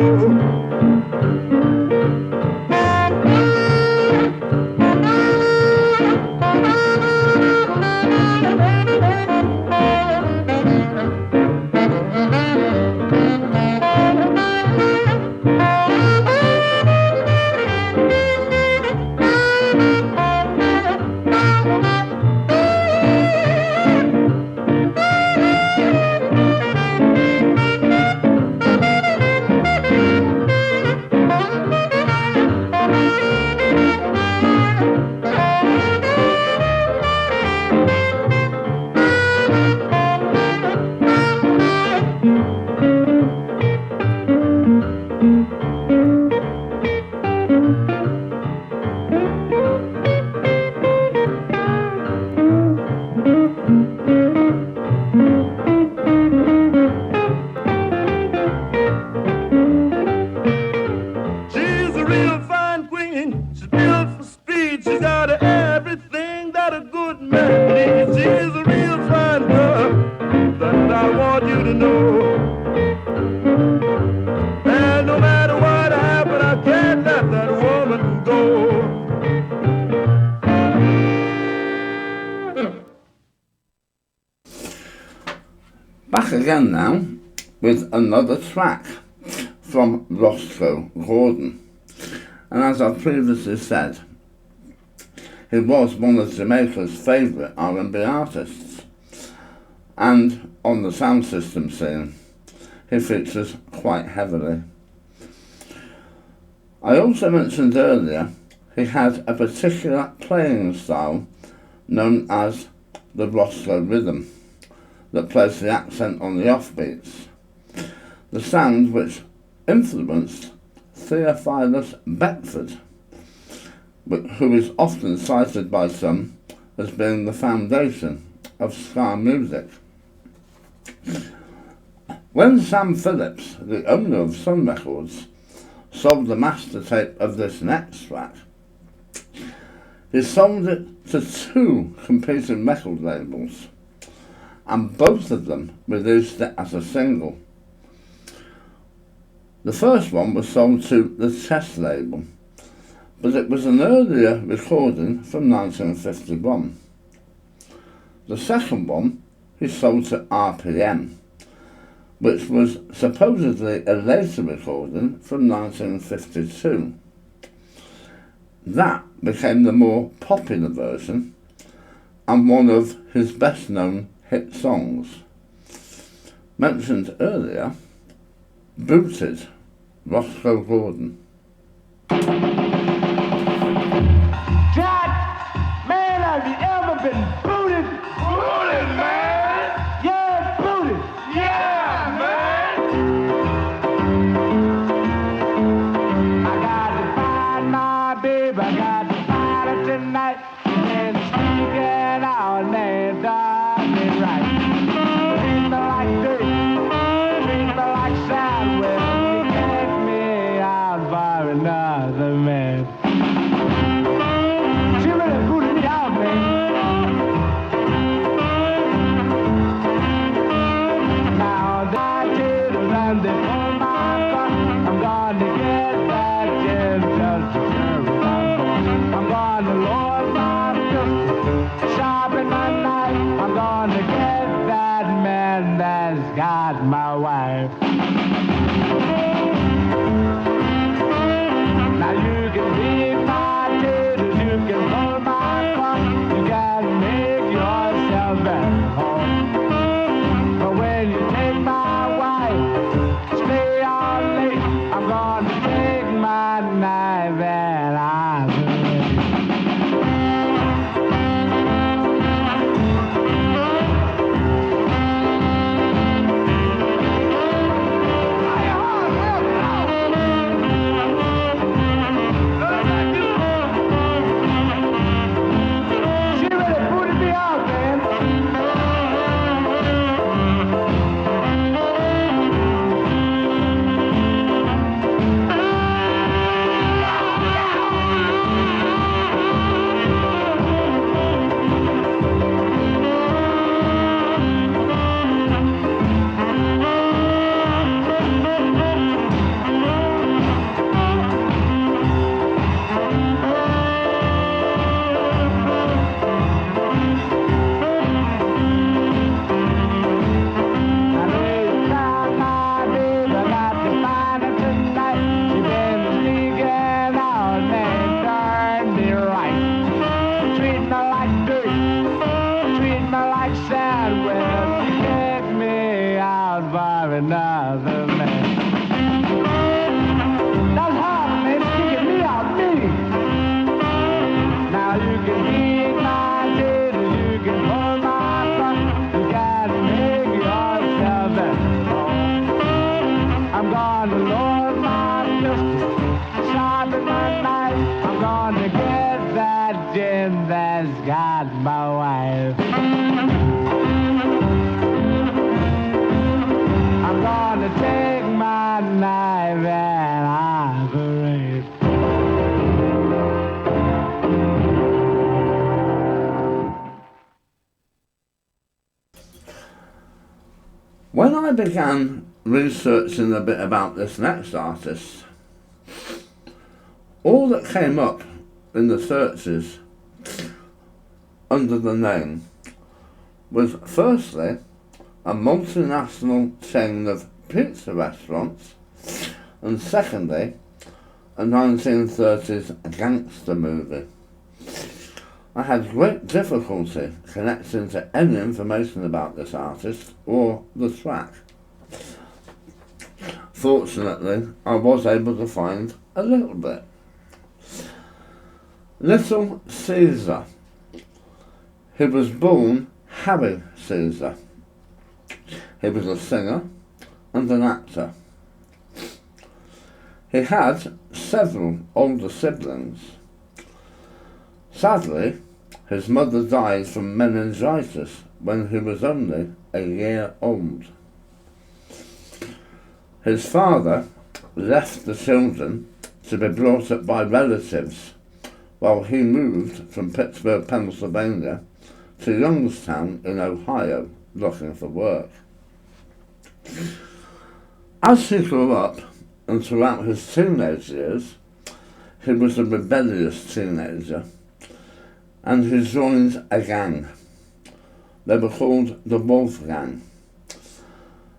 Back again now with another track from Roscoe Gordon, and as I previously said, he was one of Jamaica's favourite R&B artists, and on the sound system scene he features quite heavily. I also mentioned earlier he had a particular playing style known as the Roscoe rhythm that placed the accent on the offbeats, the sound which influenced Theophilus Beckford, who is often cited by some as being the foundation of ska music. When Sam Phillips, the owner of Sun Records, sold the master tape of this next track, he sold it to two competing record labels, and both of them released it as a single. The first one was sold to the Chess label, but it was an earlier recording from 1951. The second one he sold to RPM, which was supposedly a later recording from 1952. That became the more popular version and one of his best known hit songs. Mentioned earlier, Booted, Roscoe Gordon. Jack, man, have you ever been booted? Booted, man! Yeah, booted! Yeah, man! I got to find my babe, I got to find her tonight. And sneaking out and darling right. Treat me like dirt, treat me like sand when you take me out for another man. gonna get that gin that's got my wife. I'm gonna take my knife and operate. When I began researching a bit about this next artist, all that came up in the searches under the name was firstly a multinational chain of pizza restaurants, and secondly a 1930s gangster movie. I had great difficulty connecting to any information about this artist or the track. Fortunately, I was able to find a little bit. Little Caesar. He was born Harry Caesar. He was a singer and an actor. He had several older siblings. Sadly, his mother died from meningitis when he was only a year old. His father left the children to be brought up by relatives while he moved from Pittsburgh, Pennsylvania to Youngstown in Ohio looking for work. As he grew up and throughout his teenage years, he was a rebellious teenager, and he joined a gang. They were called the Wolf Gang,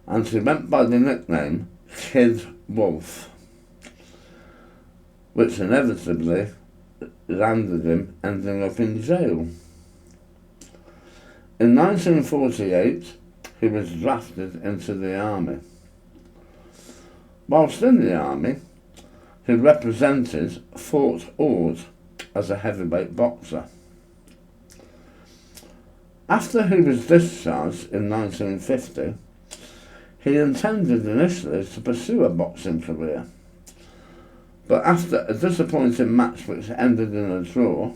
and he went by the nickname Kid Wolf, which inevitably landed him ending up in jail. In 1948, he was drafted into the army. Whilst in the army, he represented Fort Ord as a heavyweight boxer. After he was discharged in 1950, he intended initially to pursue a boxing career, but after a disappointing match which ended in a draw,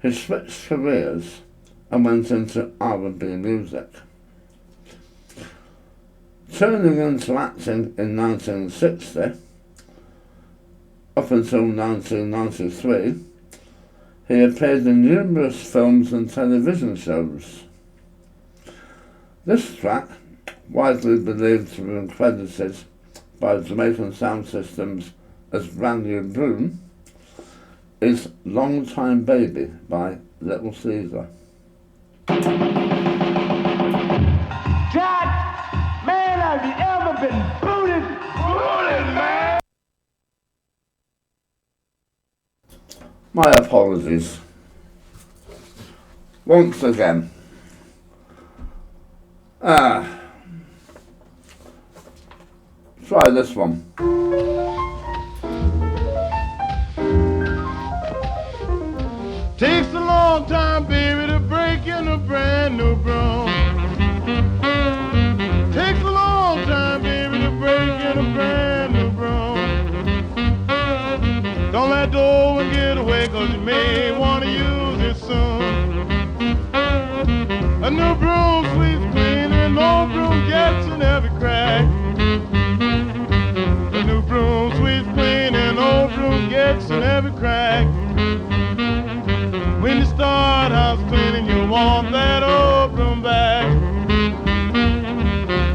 he switched careers and went into R&B music. Turning into acting in 1960, up until 1993, he appeared in numerous films and television shows. This track, widely believed to have been credited by Jamaican sound systems as Brand New Broom, is Long Time Baby by Little Caesar. Jack, man, have you ever been booted? Booted, man! My apologies. Once again. Try this one. Takes a long time, baby, to break in a brand new broom. Takes a long time, baby, to break in a brand new broom. Don't let the old one get away, 'cause you may want to use it soon. A new broom sweeps clean, and old broom gets in every crack. A new broom sweeps clean, and old broom gets in every crack. When you start house cleaning, you want that old broom back.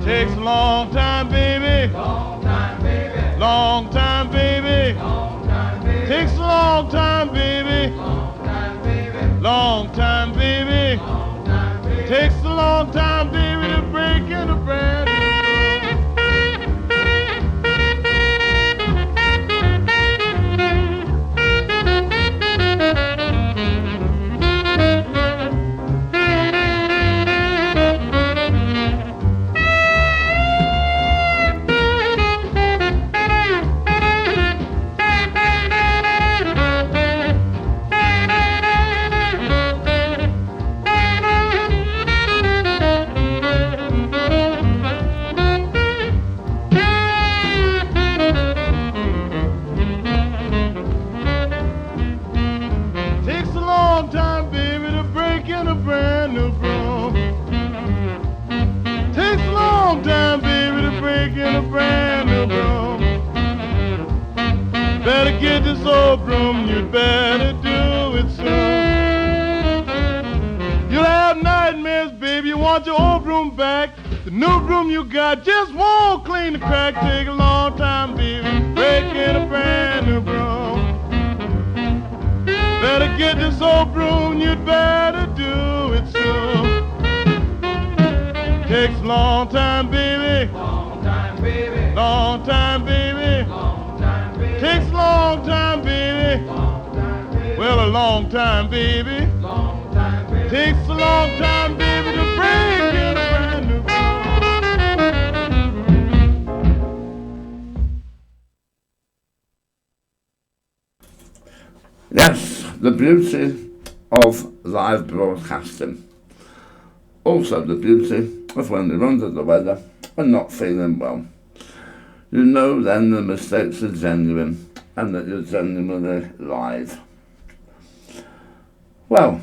Takes a long time, baby. Long time, baby. Long time, baby. Long time, baby. Takes a long time, baby. Long time, baby. Long time, baby. Long time, baby. Takes a long time, baby, to break in a brand new. long time, baby, to break in a brand new broom. Takes a long time, baby, to break in a brand new broom. Better get this old broom, you'd better do it soon. You'll have nightmares, baby, you want your old broom back. The new broom you got just won't clean the crack. Take a long time, baby, breaking a brand new broom. Better get this old broom, you'd better do it soon. Takes a long time, baby. Long time, baby. Long time, baby. Long time, baby. Takes a long time, baby. Long time, baby. Well, a long time, baby. Long time, baby. Takes a long time, baby, to break in a brand new broom. Yes, the beauty of live broadcasting. Also the beauty of when you're under the weather and not feeling well. You know then the mistakes are genuine and that you're genuinely live. Well,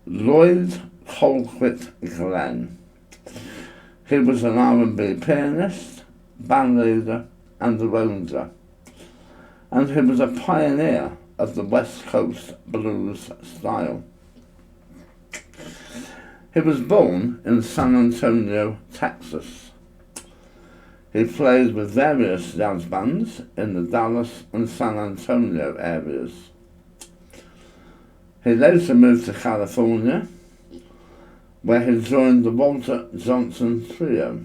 Lloyd Colquitt Glenn. He was an R&B pianist, band leader and arranger. And he was a pioneer of the West Coast blues style. He was born in San Antonio, Texas. He played with various jazz bands in the Dallas and San Antonio areas. He later moved to California, where he joined the Walter Johnson Trio.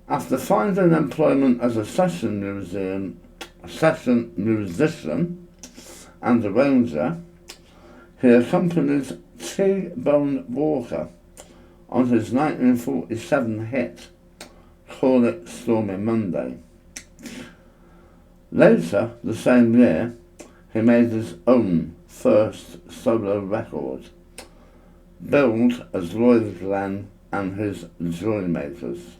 After finding employment as a session musician and arranger, he accompanied T-Bone Walker on his 1947 hit, Call It Stormy Monday. Later, the same year, he made his own first solo record, billed as Lloyd Glenn and his Joymakers.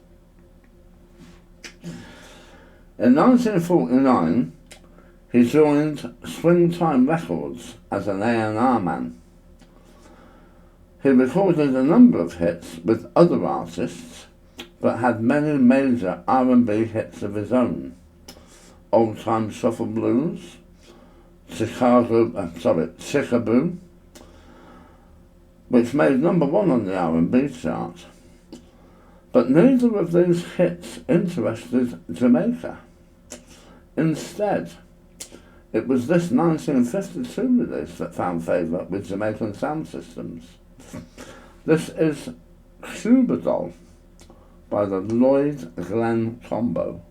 In 1949, he joined Swingtime Records as an A&R man. He recorded a number of hits with other artists, but had many major R&B hits of his own. Old Time Shuffle Blues, Chickaboo, which made number one on the R&B chart. But neither of these hits interested Jamaica. Instead, it was this 1952 release that found favour with Jamaican sound systems. This is Cuba Doll by the Lloyd Glenn Combo.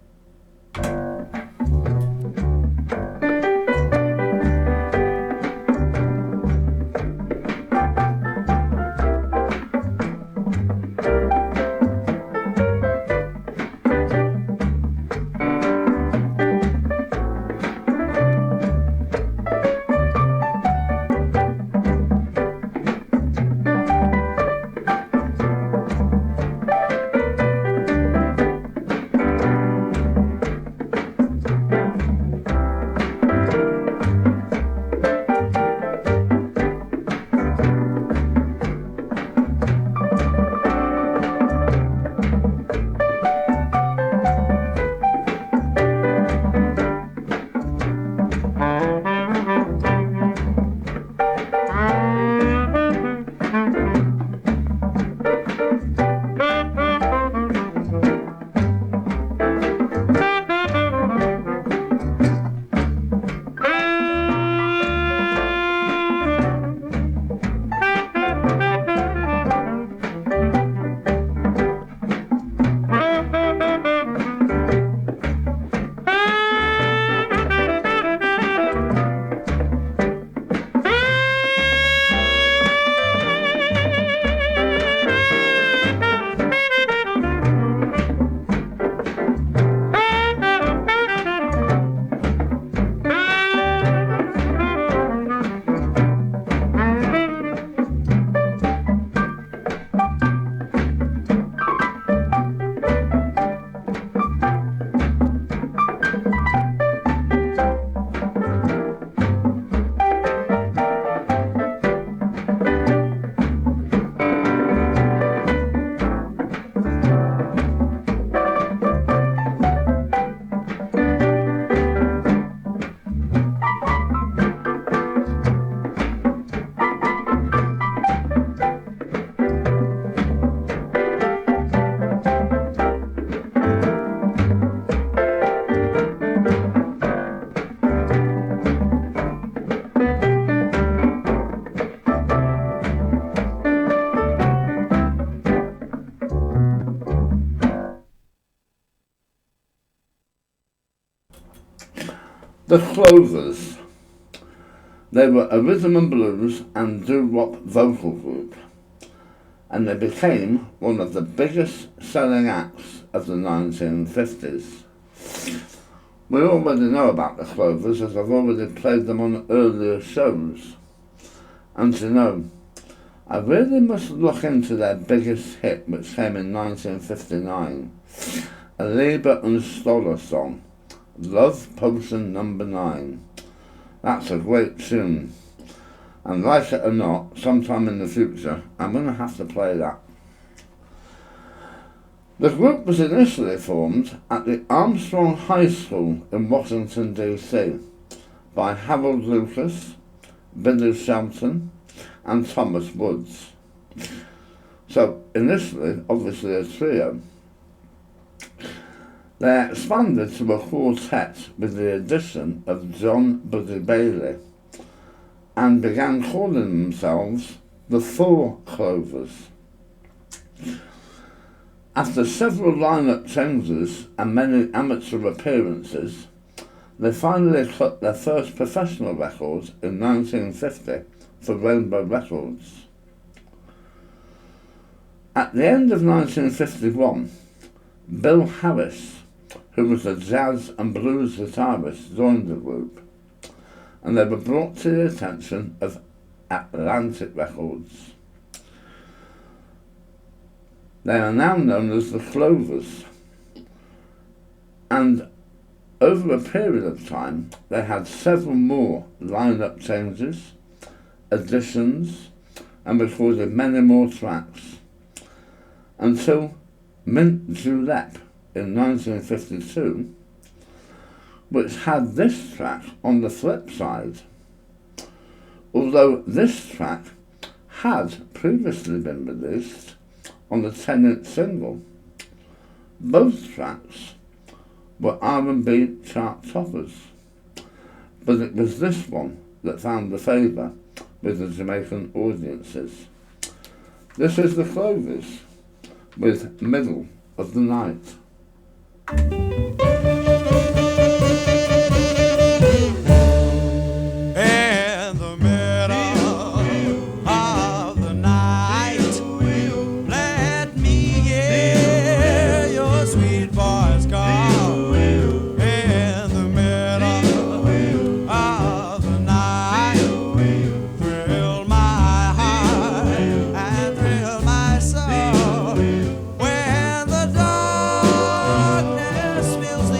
The Clovers. They were a rhythm and blues and doo-wop vocal group, and they became one of the biggest selling acts of the 1950s. We already know about the Clovers as I've already played them on earlier shows. And you know, I really must look into their biggest hit, which came in 1959, a Lieber und Stoller song, Love Potion Number 9. That's a great tune, and like it or not, sometime in the future, I'm going to have to play that. The group was initially formed at the Armstrong High School in Washington, D.C. by Harold Lucas, Billy Shelton and Thomas Woods. So initially, obviously a trio. They expanded to a quartet with the addition of John Buddy Bailey and began calling themselves the Four Clovers. After several lineup changes and many amateur appearances, they finally cut their first professional record in 1950 for Rainbow Records. At the end of 1951, Bill Harris, who was a jazz and blues guitarist, joined the group, and they were brought to the attention of Atlantic Records. They are now known as the Clovers, and over a period of time they had several more line-up changes, additions, and recorded many more tracks, until Mint Julep in 1952, which had this track on the flip side, although this track had previously been released on the 10-inch single. Both tracks were R&B chart toppers, but it was this one that found the favour with the Jamaican audiences. This is the Clovers with Middle of the Night. In the middle of the night, let me hear your sweet voice call. In the middle of the night, thrill my heart and thrill my soul. When the darkness fills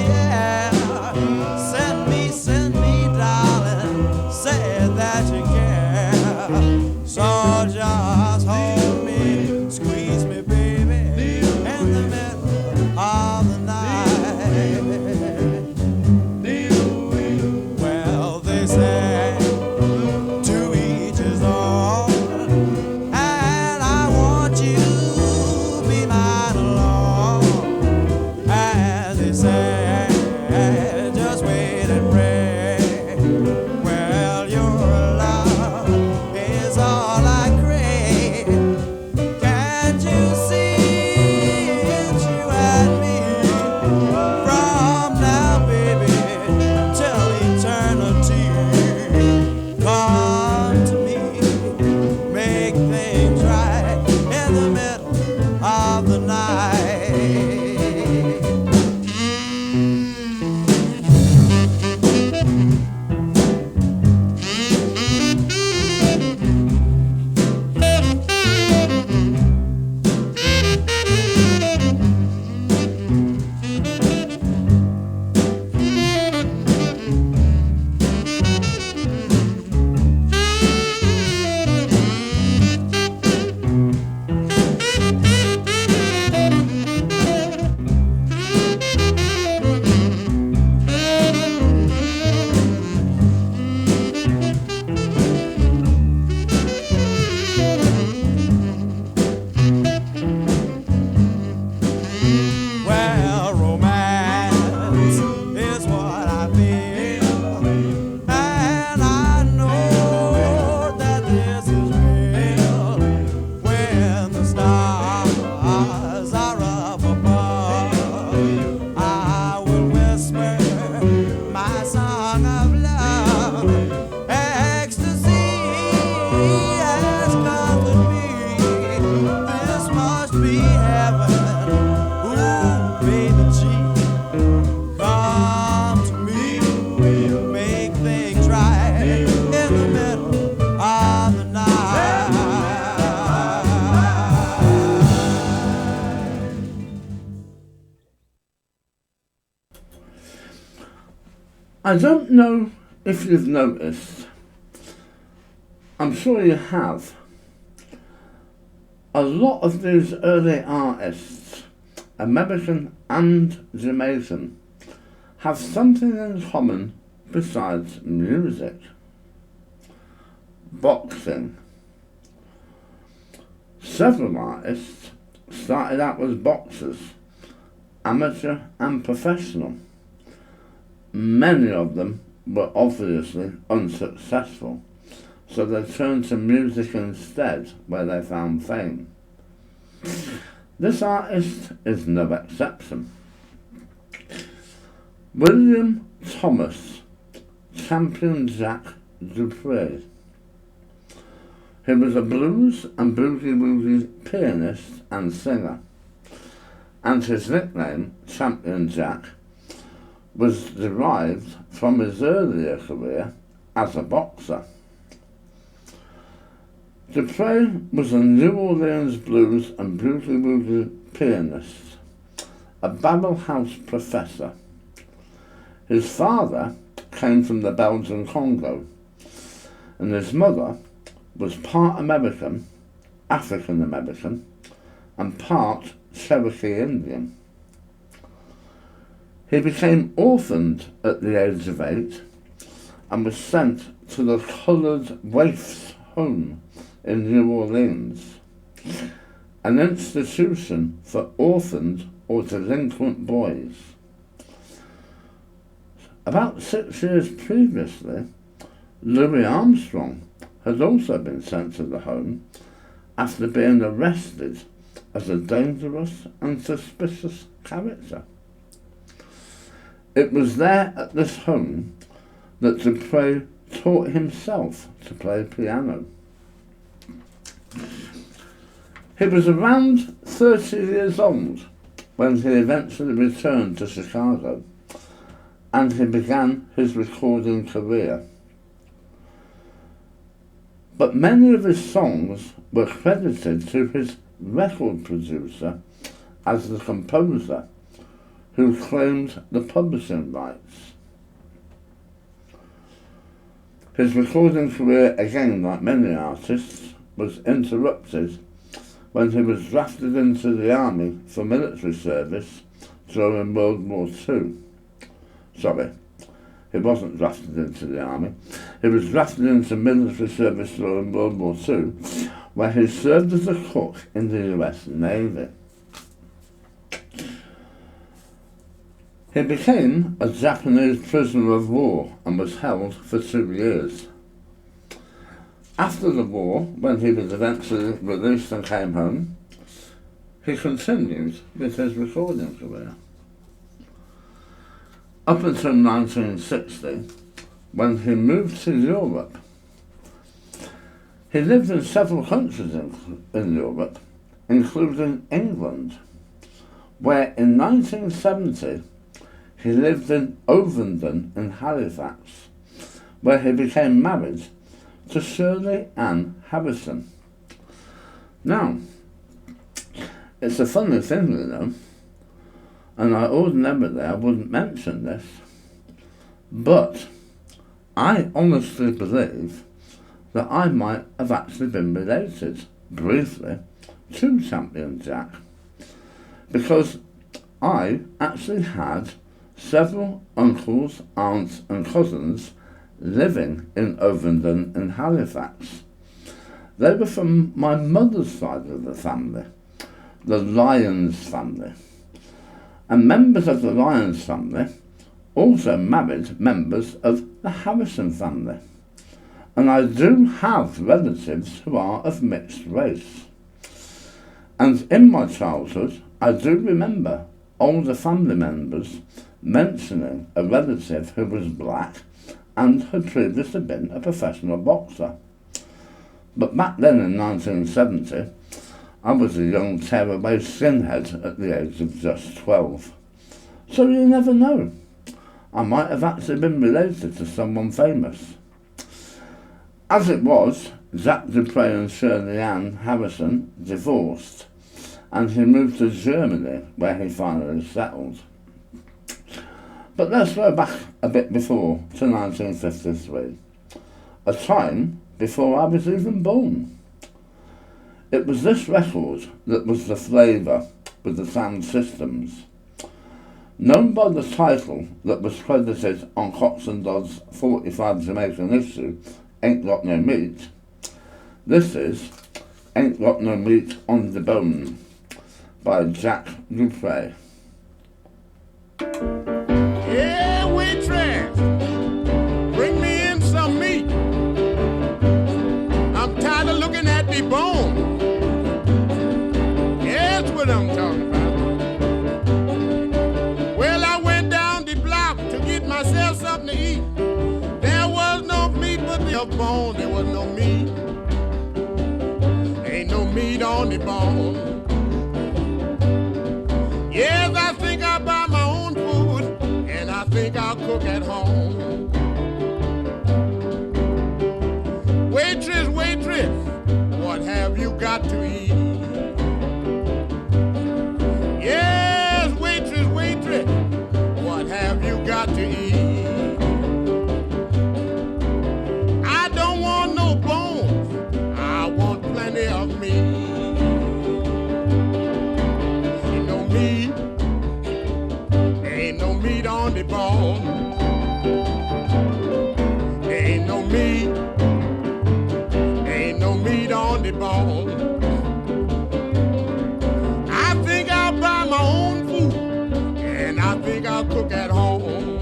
in the middle of the night. I don't know if you've noticed, I'm sure you have, a lot of these early artists, American and Jamaican, have something in common besides music. Boxing. Several artists started out as boxers, amateur and professional. Many of them were obviously unsuccessful, so they turned to music instead, where they found fame. This artist is no exception. William Thomas, Champion Jack Dupree. He was a blues and boogie-woogie pianist and singer, and his nickname, Champion Jack, was derived from his earlier career as a boxer. Dupree was a New Orleans blues and boogie-woogie pianist, a barrel house professor. His father came from the Belgian Congo, and his mother was part American, African American, and part Cherokee Indian. He became orphaned at the age of 8 and was sent to the Coloured Waifs Home in New Orleans, an institution for orphaned or delinquent boys. About 6 years previously, Louis Armstrong had also been sent to the home after being arrested as a dangerous and suspicious character. It was there at this home that Dupree taught himself to play piano. He was around 30 years old when he eventually returned to Chicago, and he began his recording career. But many of his songs were credited to his record producer as the composer, who claimed the publishing rights. His recording career, again like many artists, was interrupted when he was drafted into the army for military service during World War II. Sorry, he wasn't drafted into the army. He was drafted into military service during World War II, where he served as a cook in the US Navy. He became a Japanese prisoner of war and was held for 2 years. After the war, when he was eventually released and came home, he continued with his recording career. Up until 1960, when he moved to Europe. He lived in several countries in Europe, including England, where in 1970 he lived in Ovenden in Halifax, where he became married to Shirley Ann Harrison. Now, it's a funny thing, you know, and I ordinarily wouldn't mention this, but I honestly believe that I might have actually been related, briefly, to Champion Jack, because I actually had several uncles, aunts and cousins living in Ovenden in Halifax. They were from my mother's side of the family, the Lyons family. And members of the Lyons family also married members of the Harrison family. And I do have relatives who are of mixed race. And in my childhood, I do remember older family members mentioning a relative who was black and had previously been a professional boxer. But back then in 1970, I was a young tearaway skinhead at the age of just 12. So you never know. I might have actually been related to someone famous. As it was, Zach Dupre and Shirley Ann Harrison divorced, and he moved to Germany, where he finally settled. But let's go back a bit before to 1953, a time before I was even born. It was this record that was the flavour with the sound systems. Known by the title that was credited on Cox and Dodd's 45 Jamaican issue, Ain't Got No Meat, this is Ain't Got No Meat on the Bone by Jack Dupre. Yeah, waitress, bring me in some meat. I'm tired of looking at the bone. Yeah, that's what I'm talking about. Well, I went down the block to get myself something to eat. There was no meat but the bone. There was no meat. Ain't no meat on the bone. Yes, I think I'll buy my own food, and I think I'll cook at home. Waitress, waitress, what have you got to eat? Yes, waitress, waitress, what have you got to eat? I don't want no bones, I want plenty of meat. Ain't no meat on the bone. Ain't no meat. Ain't no meat on the bone. I think I'll buy my own food, and I think I'll cook at home.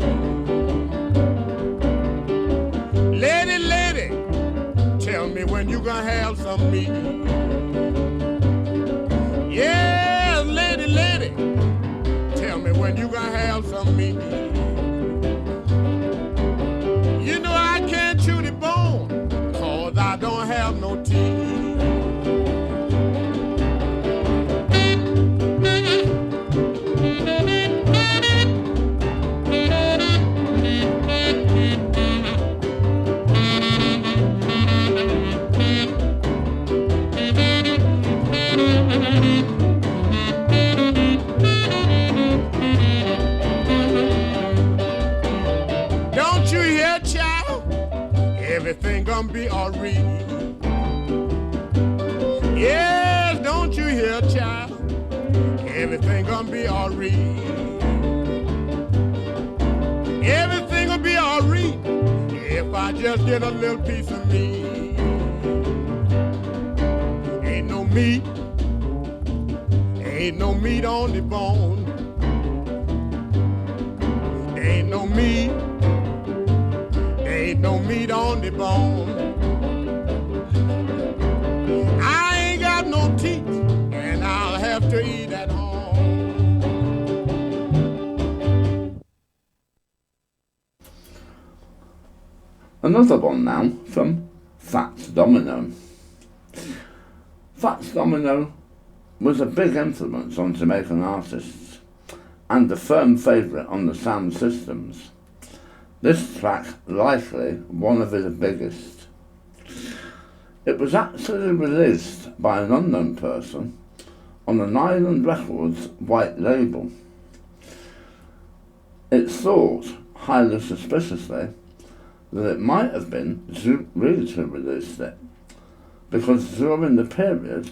Lady, lady, tell me when you gonna have some meat. Yes, lady, lady, tell me when you gonna have some meat. You know I can't chew the bone, 'cause I don't have no teeth. Everything gonna be alright. Yes, don't you hear, child? Everything gonna be alright. Everything will be alright if I just get a little piece of meat. Ain't no meat. Ain't no meat on the bone. Ain't no meat. Ain't no meat on the bone. I ain't got no teeth, and I'll have to eat at home. Another one now from Fats Domino. Fats Domino was a big influence on Jamaican artists and a firm favourite on the sound systems. This track likely one of his biggest. It was actually released by an unknown person on an Island Records white label. It's thought, highly suspiciously, that it might have been Zoot Reed who released it, because during the period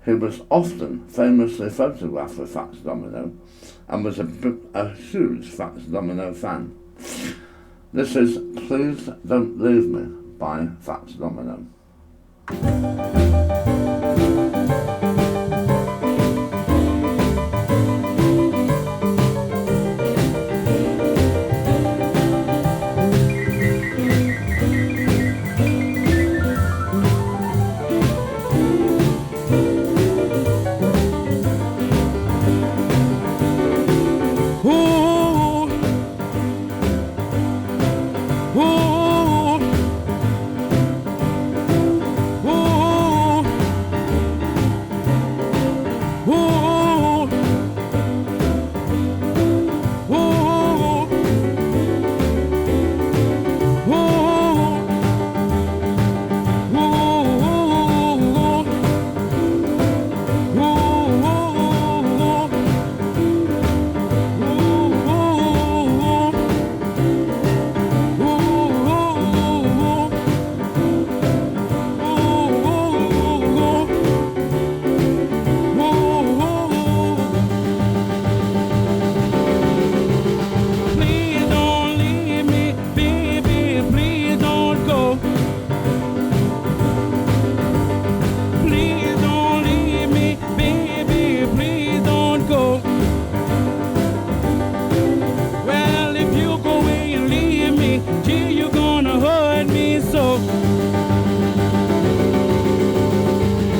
he was often famously photographed with Fats Domino and was a huge Fats Domino fan. This is Please Don't Leave Me by Fats Domino.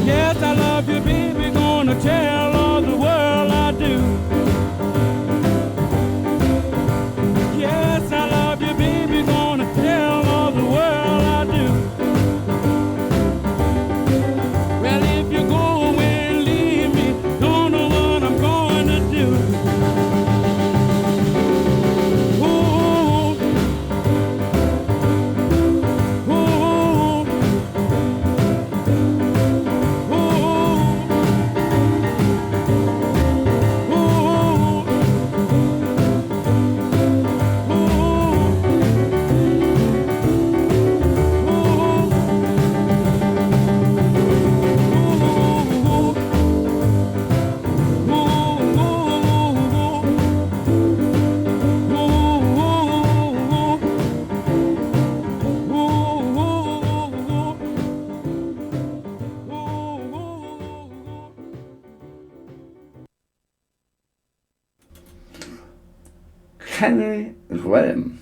Yes, I love you, baby, gonna tell all the world I do. Yes, I love you, baby, gonna tell all the world I do. Well, if you go away and leave me, don't know what I'm going to do. Ooh, ooh, Kenny Graham.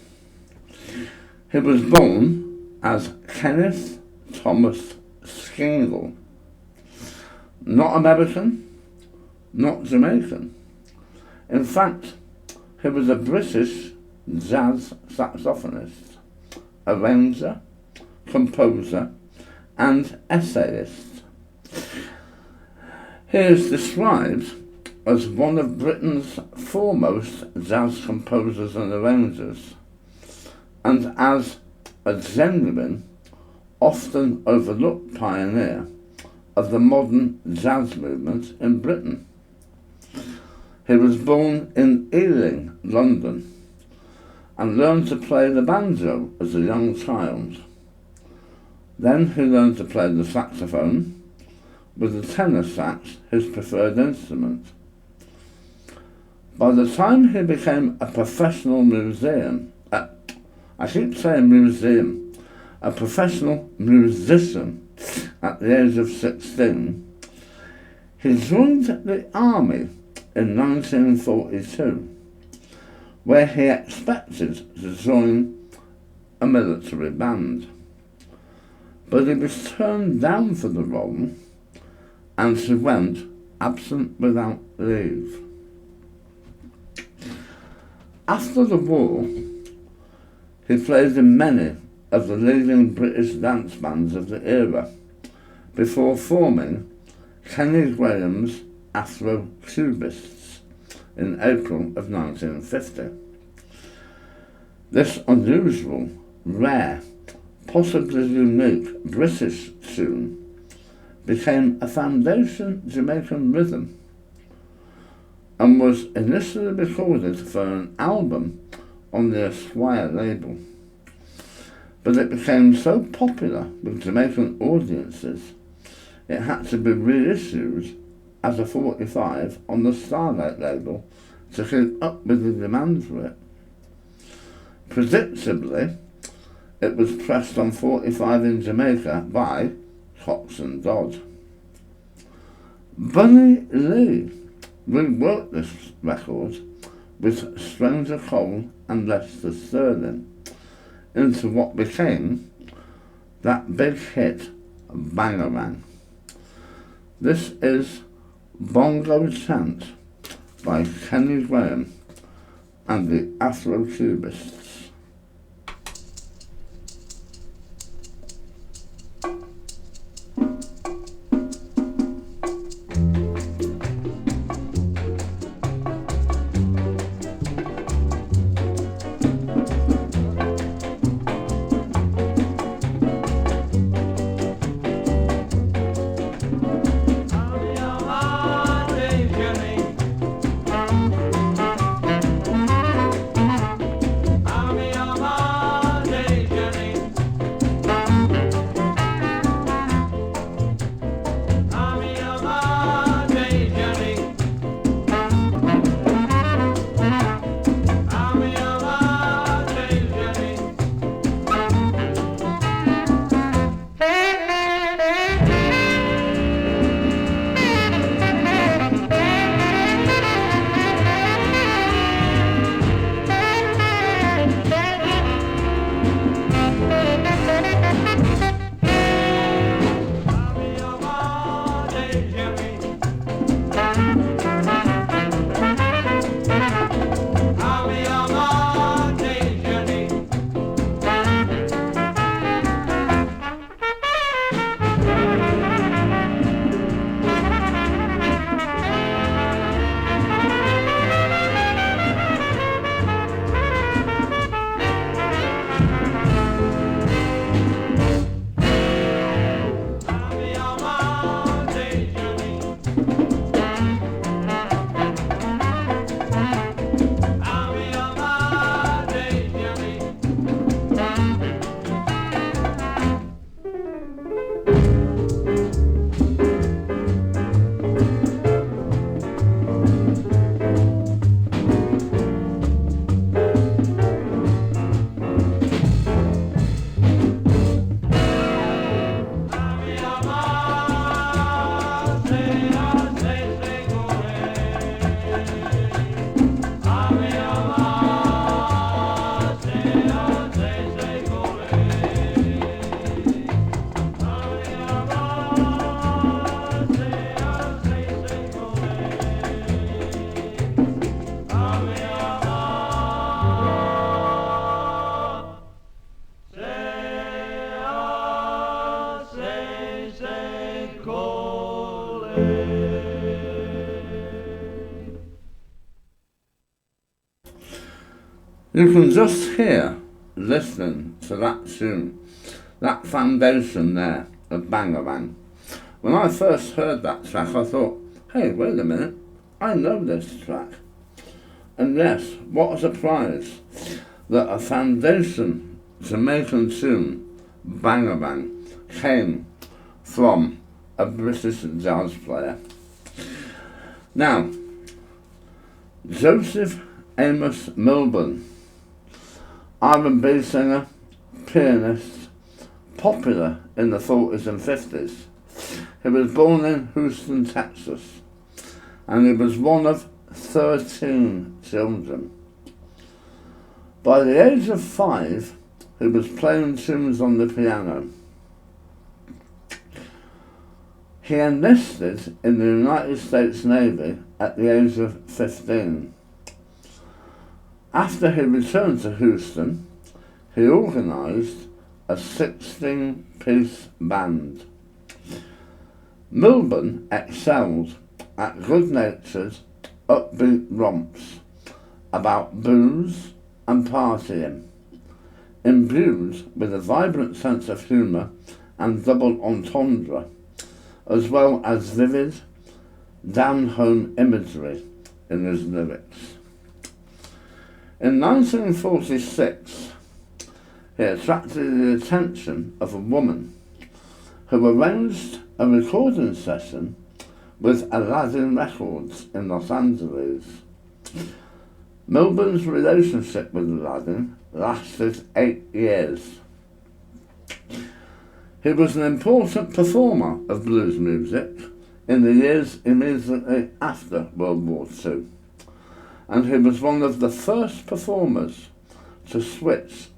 He was born as Kenneth Thomas Skingle. Not American, not Jamaican. In fact, he was a British jazz saxophonist, arranger, composer, and essayist. He is described as one of Britain's foremost jazz composers and arrangers, and as a genuine, often overlooked pioneer of the modern jazz movement in Britain. He was born in Ealing, London, and learned to play the banjo as a young child. Then he learned to play the saxophone, with the tenor sax his preferred instrument. By the time he became a professional musician, a professional musician at the age of 16, he joined the army in 1942, where he expected to join a military band. But he was turned down for the role, and he went absent without leave. After the war, he played in many of the leading British dance bands of the era, before forming Kenny Graham's Afro-Cubists in April of 1950. This unusual, rare, possibly unique British tune became a foundation Jamaican rhythm and was initially recorded for an album on the Esquire label. But it became so popular with Jamaican audiences, it had to be reissued as a 45 on the Starlight label to keep up with the demand for it. Predictably, it was pressed on 45 in Jamaica by Cox and Dodd. Bunny Lee reworked this record with Stranger Cole and Lester Sterling into what became that big hit, Bangarang. This is Bongo Chant by Kenny Graham and the Afro-Cubists. You can just hear, listening to that tune, that foundation there of Bangarang. When I first heard that track, I thought, hey, wait a minute, I know this track. And yes, what a surprise that a foundation Jamaican tune, Bangarang, came from a British jazz player. Now, Joseph Amos Milburn, R&B singer, pianist, popular in the 40s and 50s. He was born in Houston, Texas, and he was one of 13 children. By the age of 5, he was playing tunes on the piano. He enlisted in the United States Navy at the age of 15. After he returned to Houston, he organised a 16-piece band. Milburn excelled at good-natured, upbeat romps about booze and partying, imbued with a vibrant sense of humour and double entendre, as well as vivid, down-home imagery in his lyrics. In 1946, he attracted the attention of a woman who arranged a recording session with Aladdin Records in Los Angeles. Milburn's relationship with Aladdin lasted 8 years. He was an important performer of blues music in the years immediately after World War II, and he was one of the first performers to switch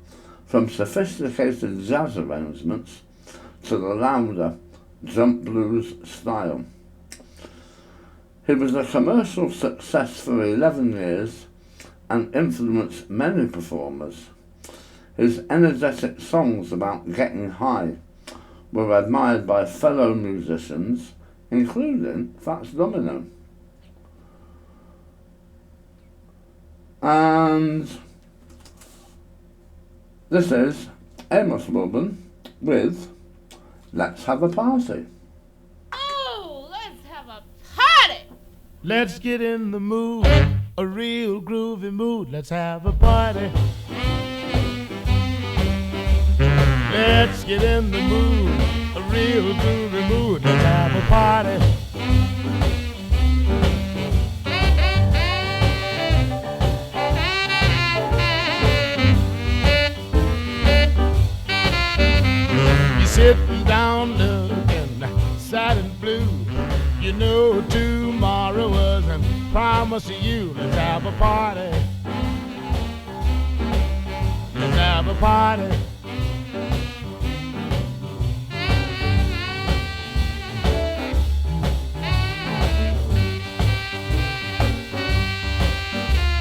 from sophisticated jazz arrangements to the louder jump blues style. He was a commercial success for 11 years and influenced many performers. His energetic songs about getting high were admired by fellow musicians, including Fats Domino. And this is Amos Milburn with Let's Have a Party. Oh, let's have a party! Let's get in the mood, a real groovy mood. Let's have a party. Let's get in the mood, a real groovy mood. Let's have a party. You're sitting down looking sad and blue. You know tomorrow wasn't promised to you. Let's have a party. Let's have a party.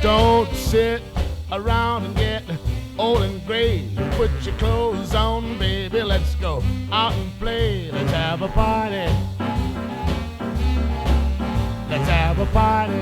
Don't sit around and get old and gray. Put your clothes on, baby. Let's go out and play. Let's have a party. Let's have a party.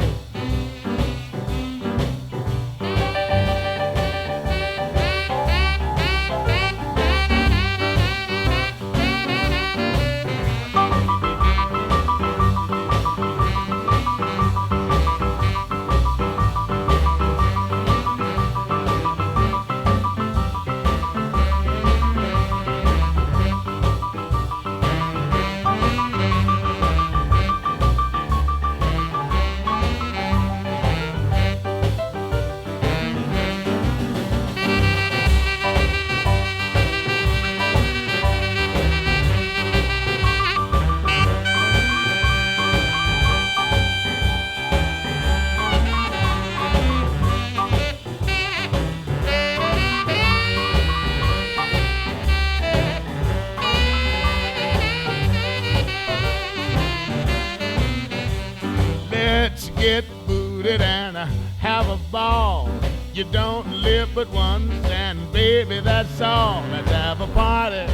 Get booted and have a ball. You don't live but once, and baby, that's all. Let's have a party.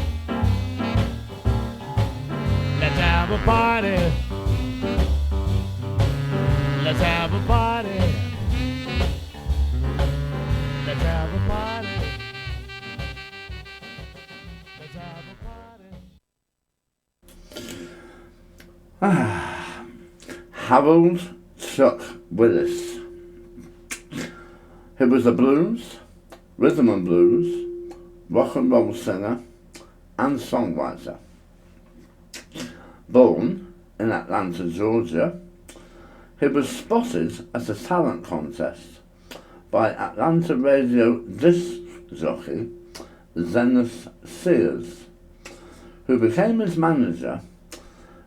Let's have a party. Let's have a party. Let's have a party. Let's have a party. Harold Chuck Willis. He was a blues, rhythm and blues, rock and roll singer and songwriter. Born in Atlanta, Georgia, he was spotted at a talent contest by Atlanta radio disc jockey Zenith Sears, who became his manager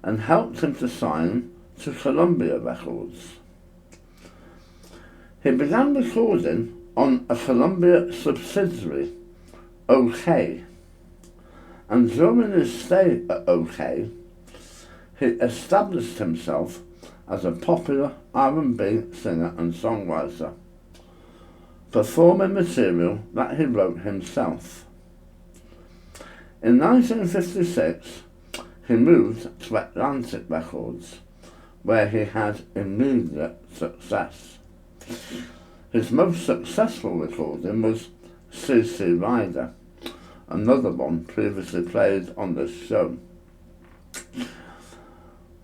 and helped him to sign to Columbia Records. He began recording on a Columbia subsidiary, OK, and during his stay at OK, he established himself as a popular R&B singer and songwriter, performing material that he wrote himself. In 1956, he moved to Atlantic Records, where he had immediate success. His most successful recording was CC Rider, another one previously played on this show.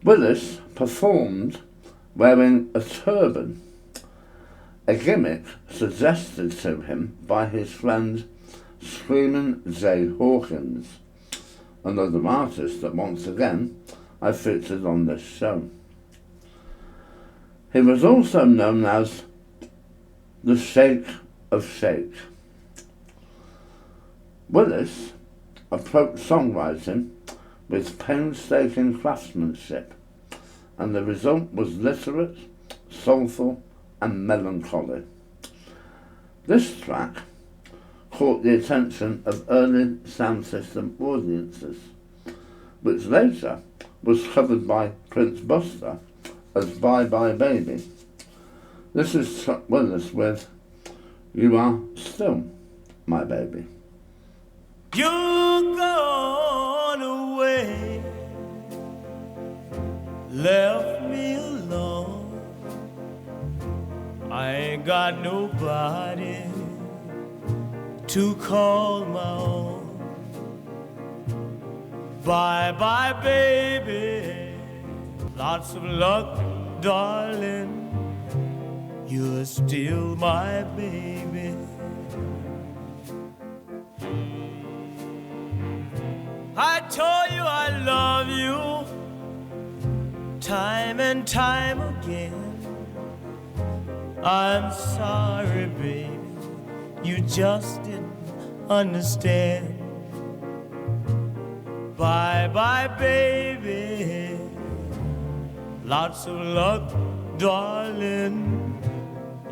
Willis performed wearing a turban, a gimmick suggested to him by his friend Screamin' Jay Hawkins, another artist that once again I featured on this show. He was also known as the Sheikh of Sheikh. Willis approached songwriting with painstaking craftsmanship, and the result was literate, soulful and melancholy. This track caught the attention of early sound system audiences, which later was covered by Prince Buster as Bye Bye Baby. This is Chuck Willis with You Are Still My Baby. You're gone away, left me alone. I ain't got nobody to call my own. Bye bye baby, lots of luck darling, you're still my baby. I told you I love you time and time again. I'm sorry, baby, you just didn't understand. Bye bye, baby, lots of luck, darling,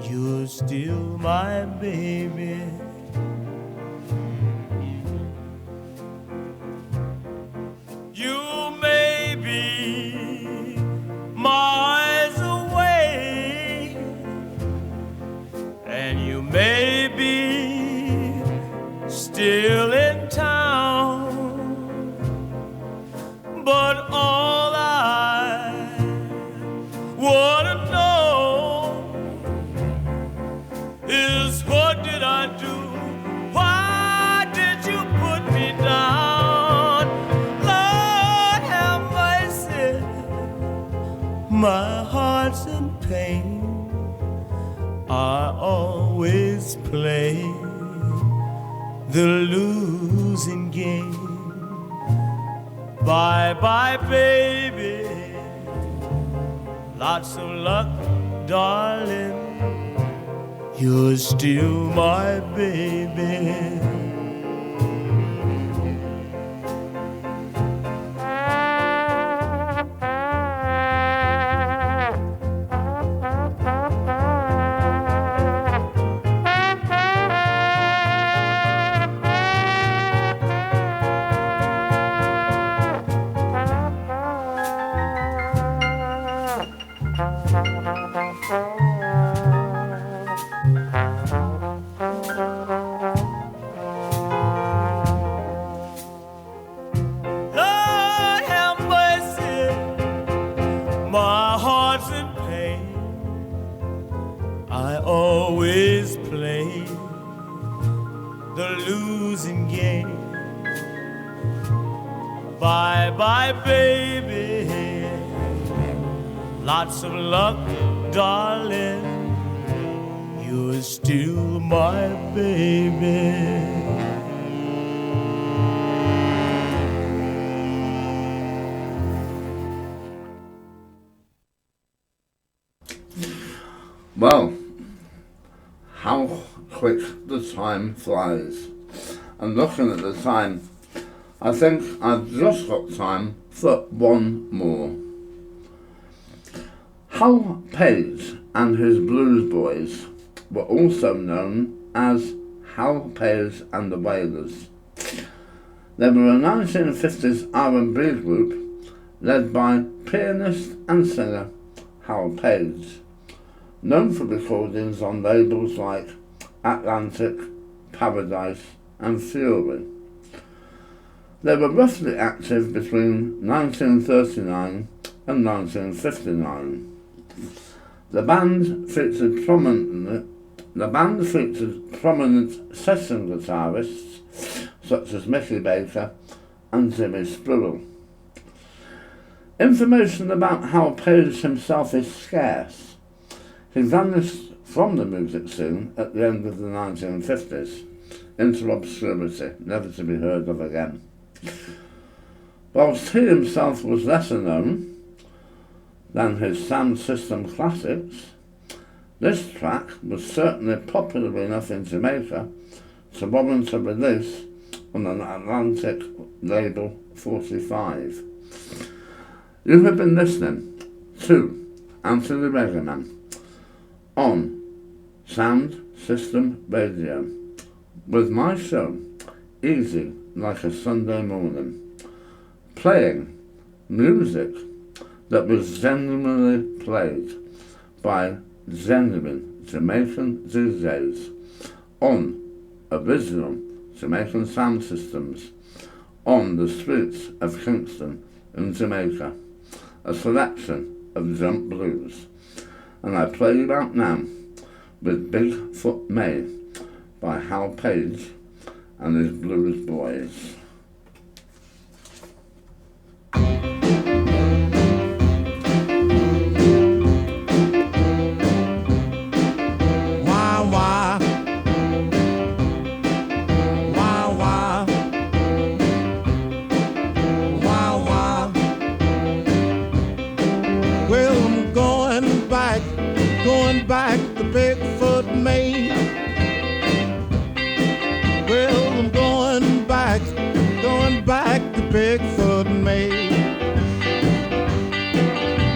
you're still my baby. You may be miles away, and you may be still in town, but all I wanna know is what did I do? Why did you put me down? My heart's in pain, I always play the losing game. Bye bye baby, lots of luck darling, you're still my baby. Bye bye, baby. Lots of luck, darling. You're still my baby. Well, how quick the time flies. And looking at the time, I think I've just got time for one more. Hal Page and his Blues Boys were also known as Hal Page and the Wailers. They were a 1950s R&B group led by pianist and singer Hal Page, known for recordings on labels like Atlantic, Paradise and Fury. They were roughly active between 1939 and 1959. The band featured prominent session guitarists such as Mickey Baker and Jimmy Spruill. Information about Hal Page himself is scarce. He vanished from the music scene at the end of the 1950s into obscurity, never to be heard of again. Whilst he himself was lesser known than his sound system classics, this track was certainly popular enough in Jamaica to warrant a release on an Atlantic label 45. You have been listening to Anthony Reggaeman on Sound System Radio with my show Easy Like a Sunday Morning, playing music that was genuinely played by genuine Jamaican DJs on original Jamaican sound systems on the streets of Kingston in Jamaica, a selection of jump blues. And I play you out now with Bigfoot May by Hal Page and his Blues Boys. Back to Bigfoot, Maine. Well, I'm going back to Bigfoot, Maine,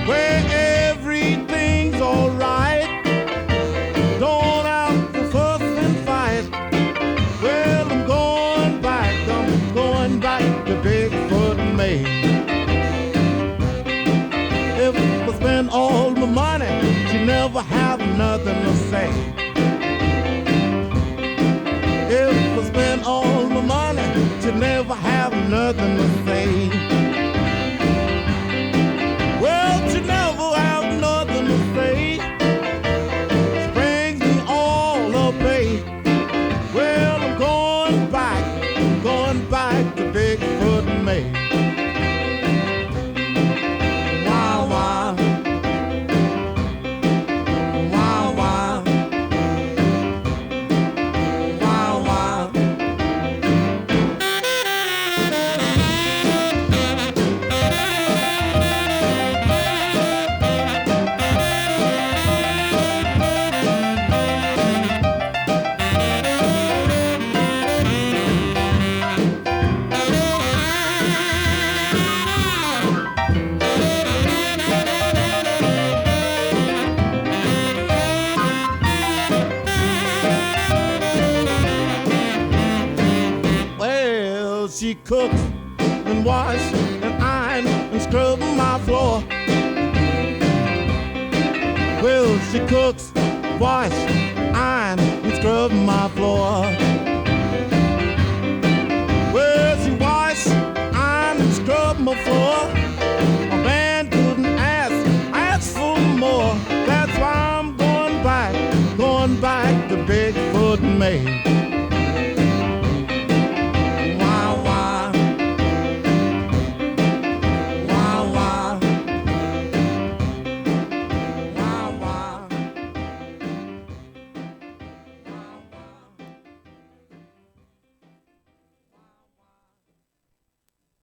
where everything's alright. Don't have to fuss and fight. Well, I'm going back to Bigfoot, Maine. If I spend all my money, she never have nothing to say. If I spend all my money, she never have nothing to say. Well, she never have nothing to say. She brings me all up, babe. Well, I'm going back to Bigfoot, Maine. She cooks and wash and iron and scrub my floor. Well, she cooks, wash, iron and scrub my floor. Well, she wash, iron and scrub my floor. A man couldn't ask for more. That's why I'm going back to Bigfoot, Maine.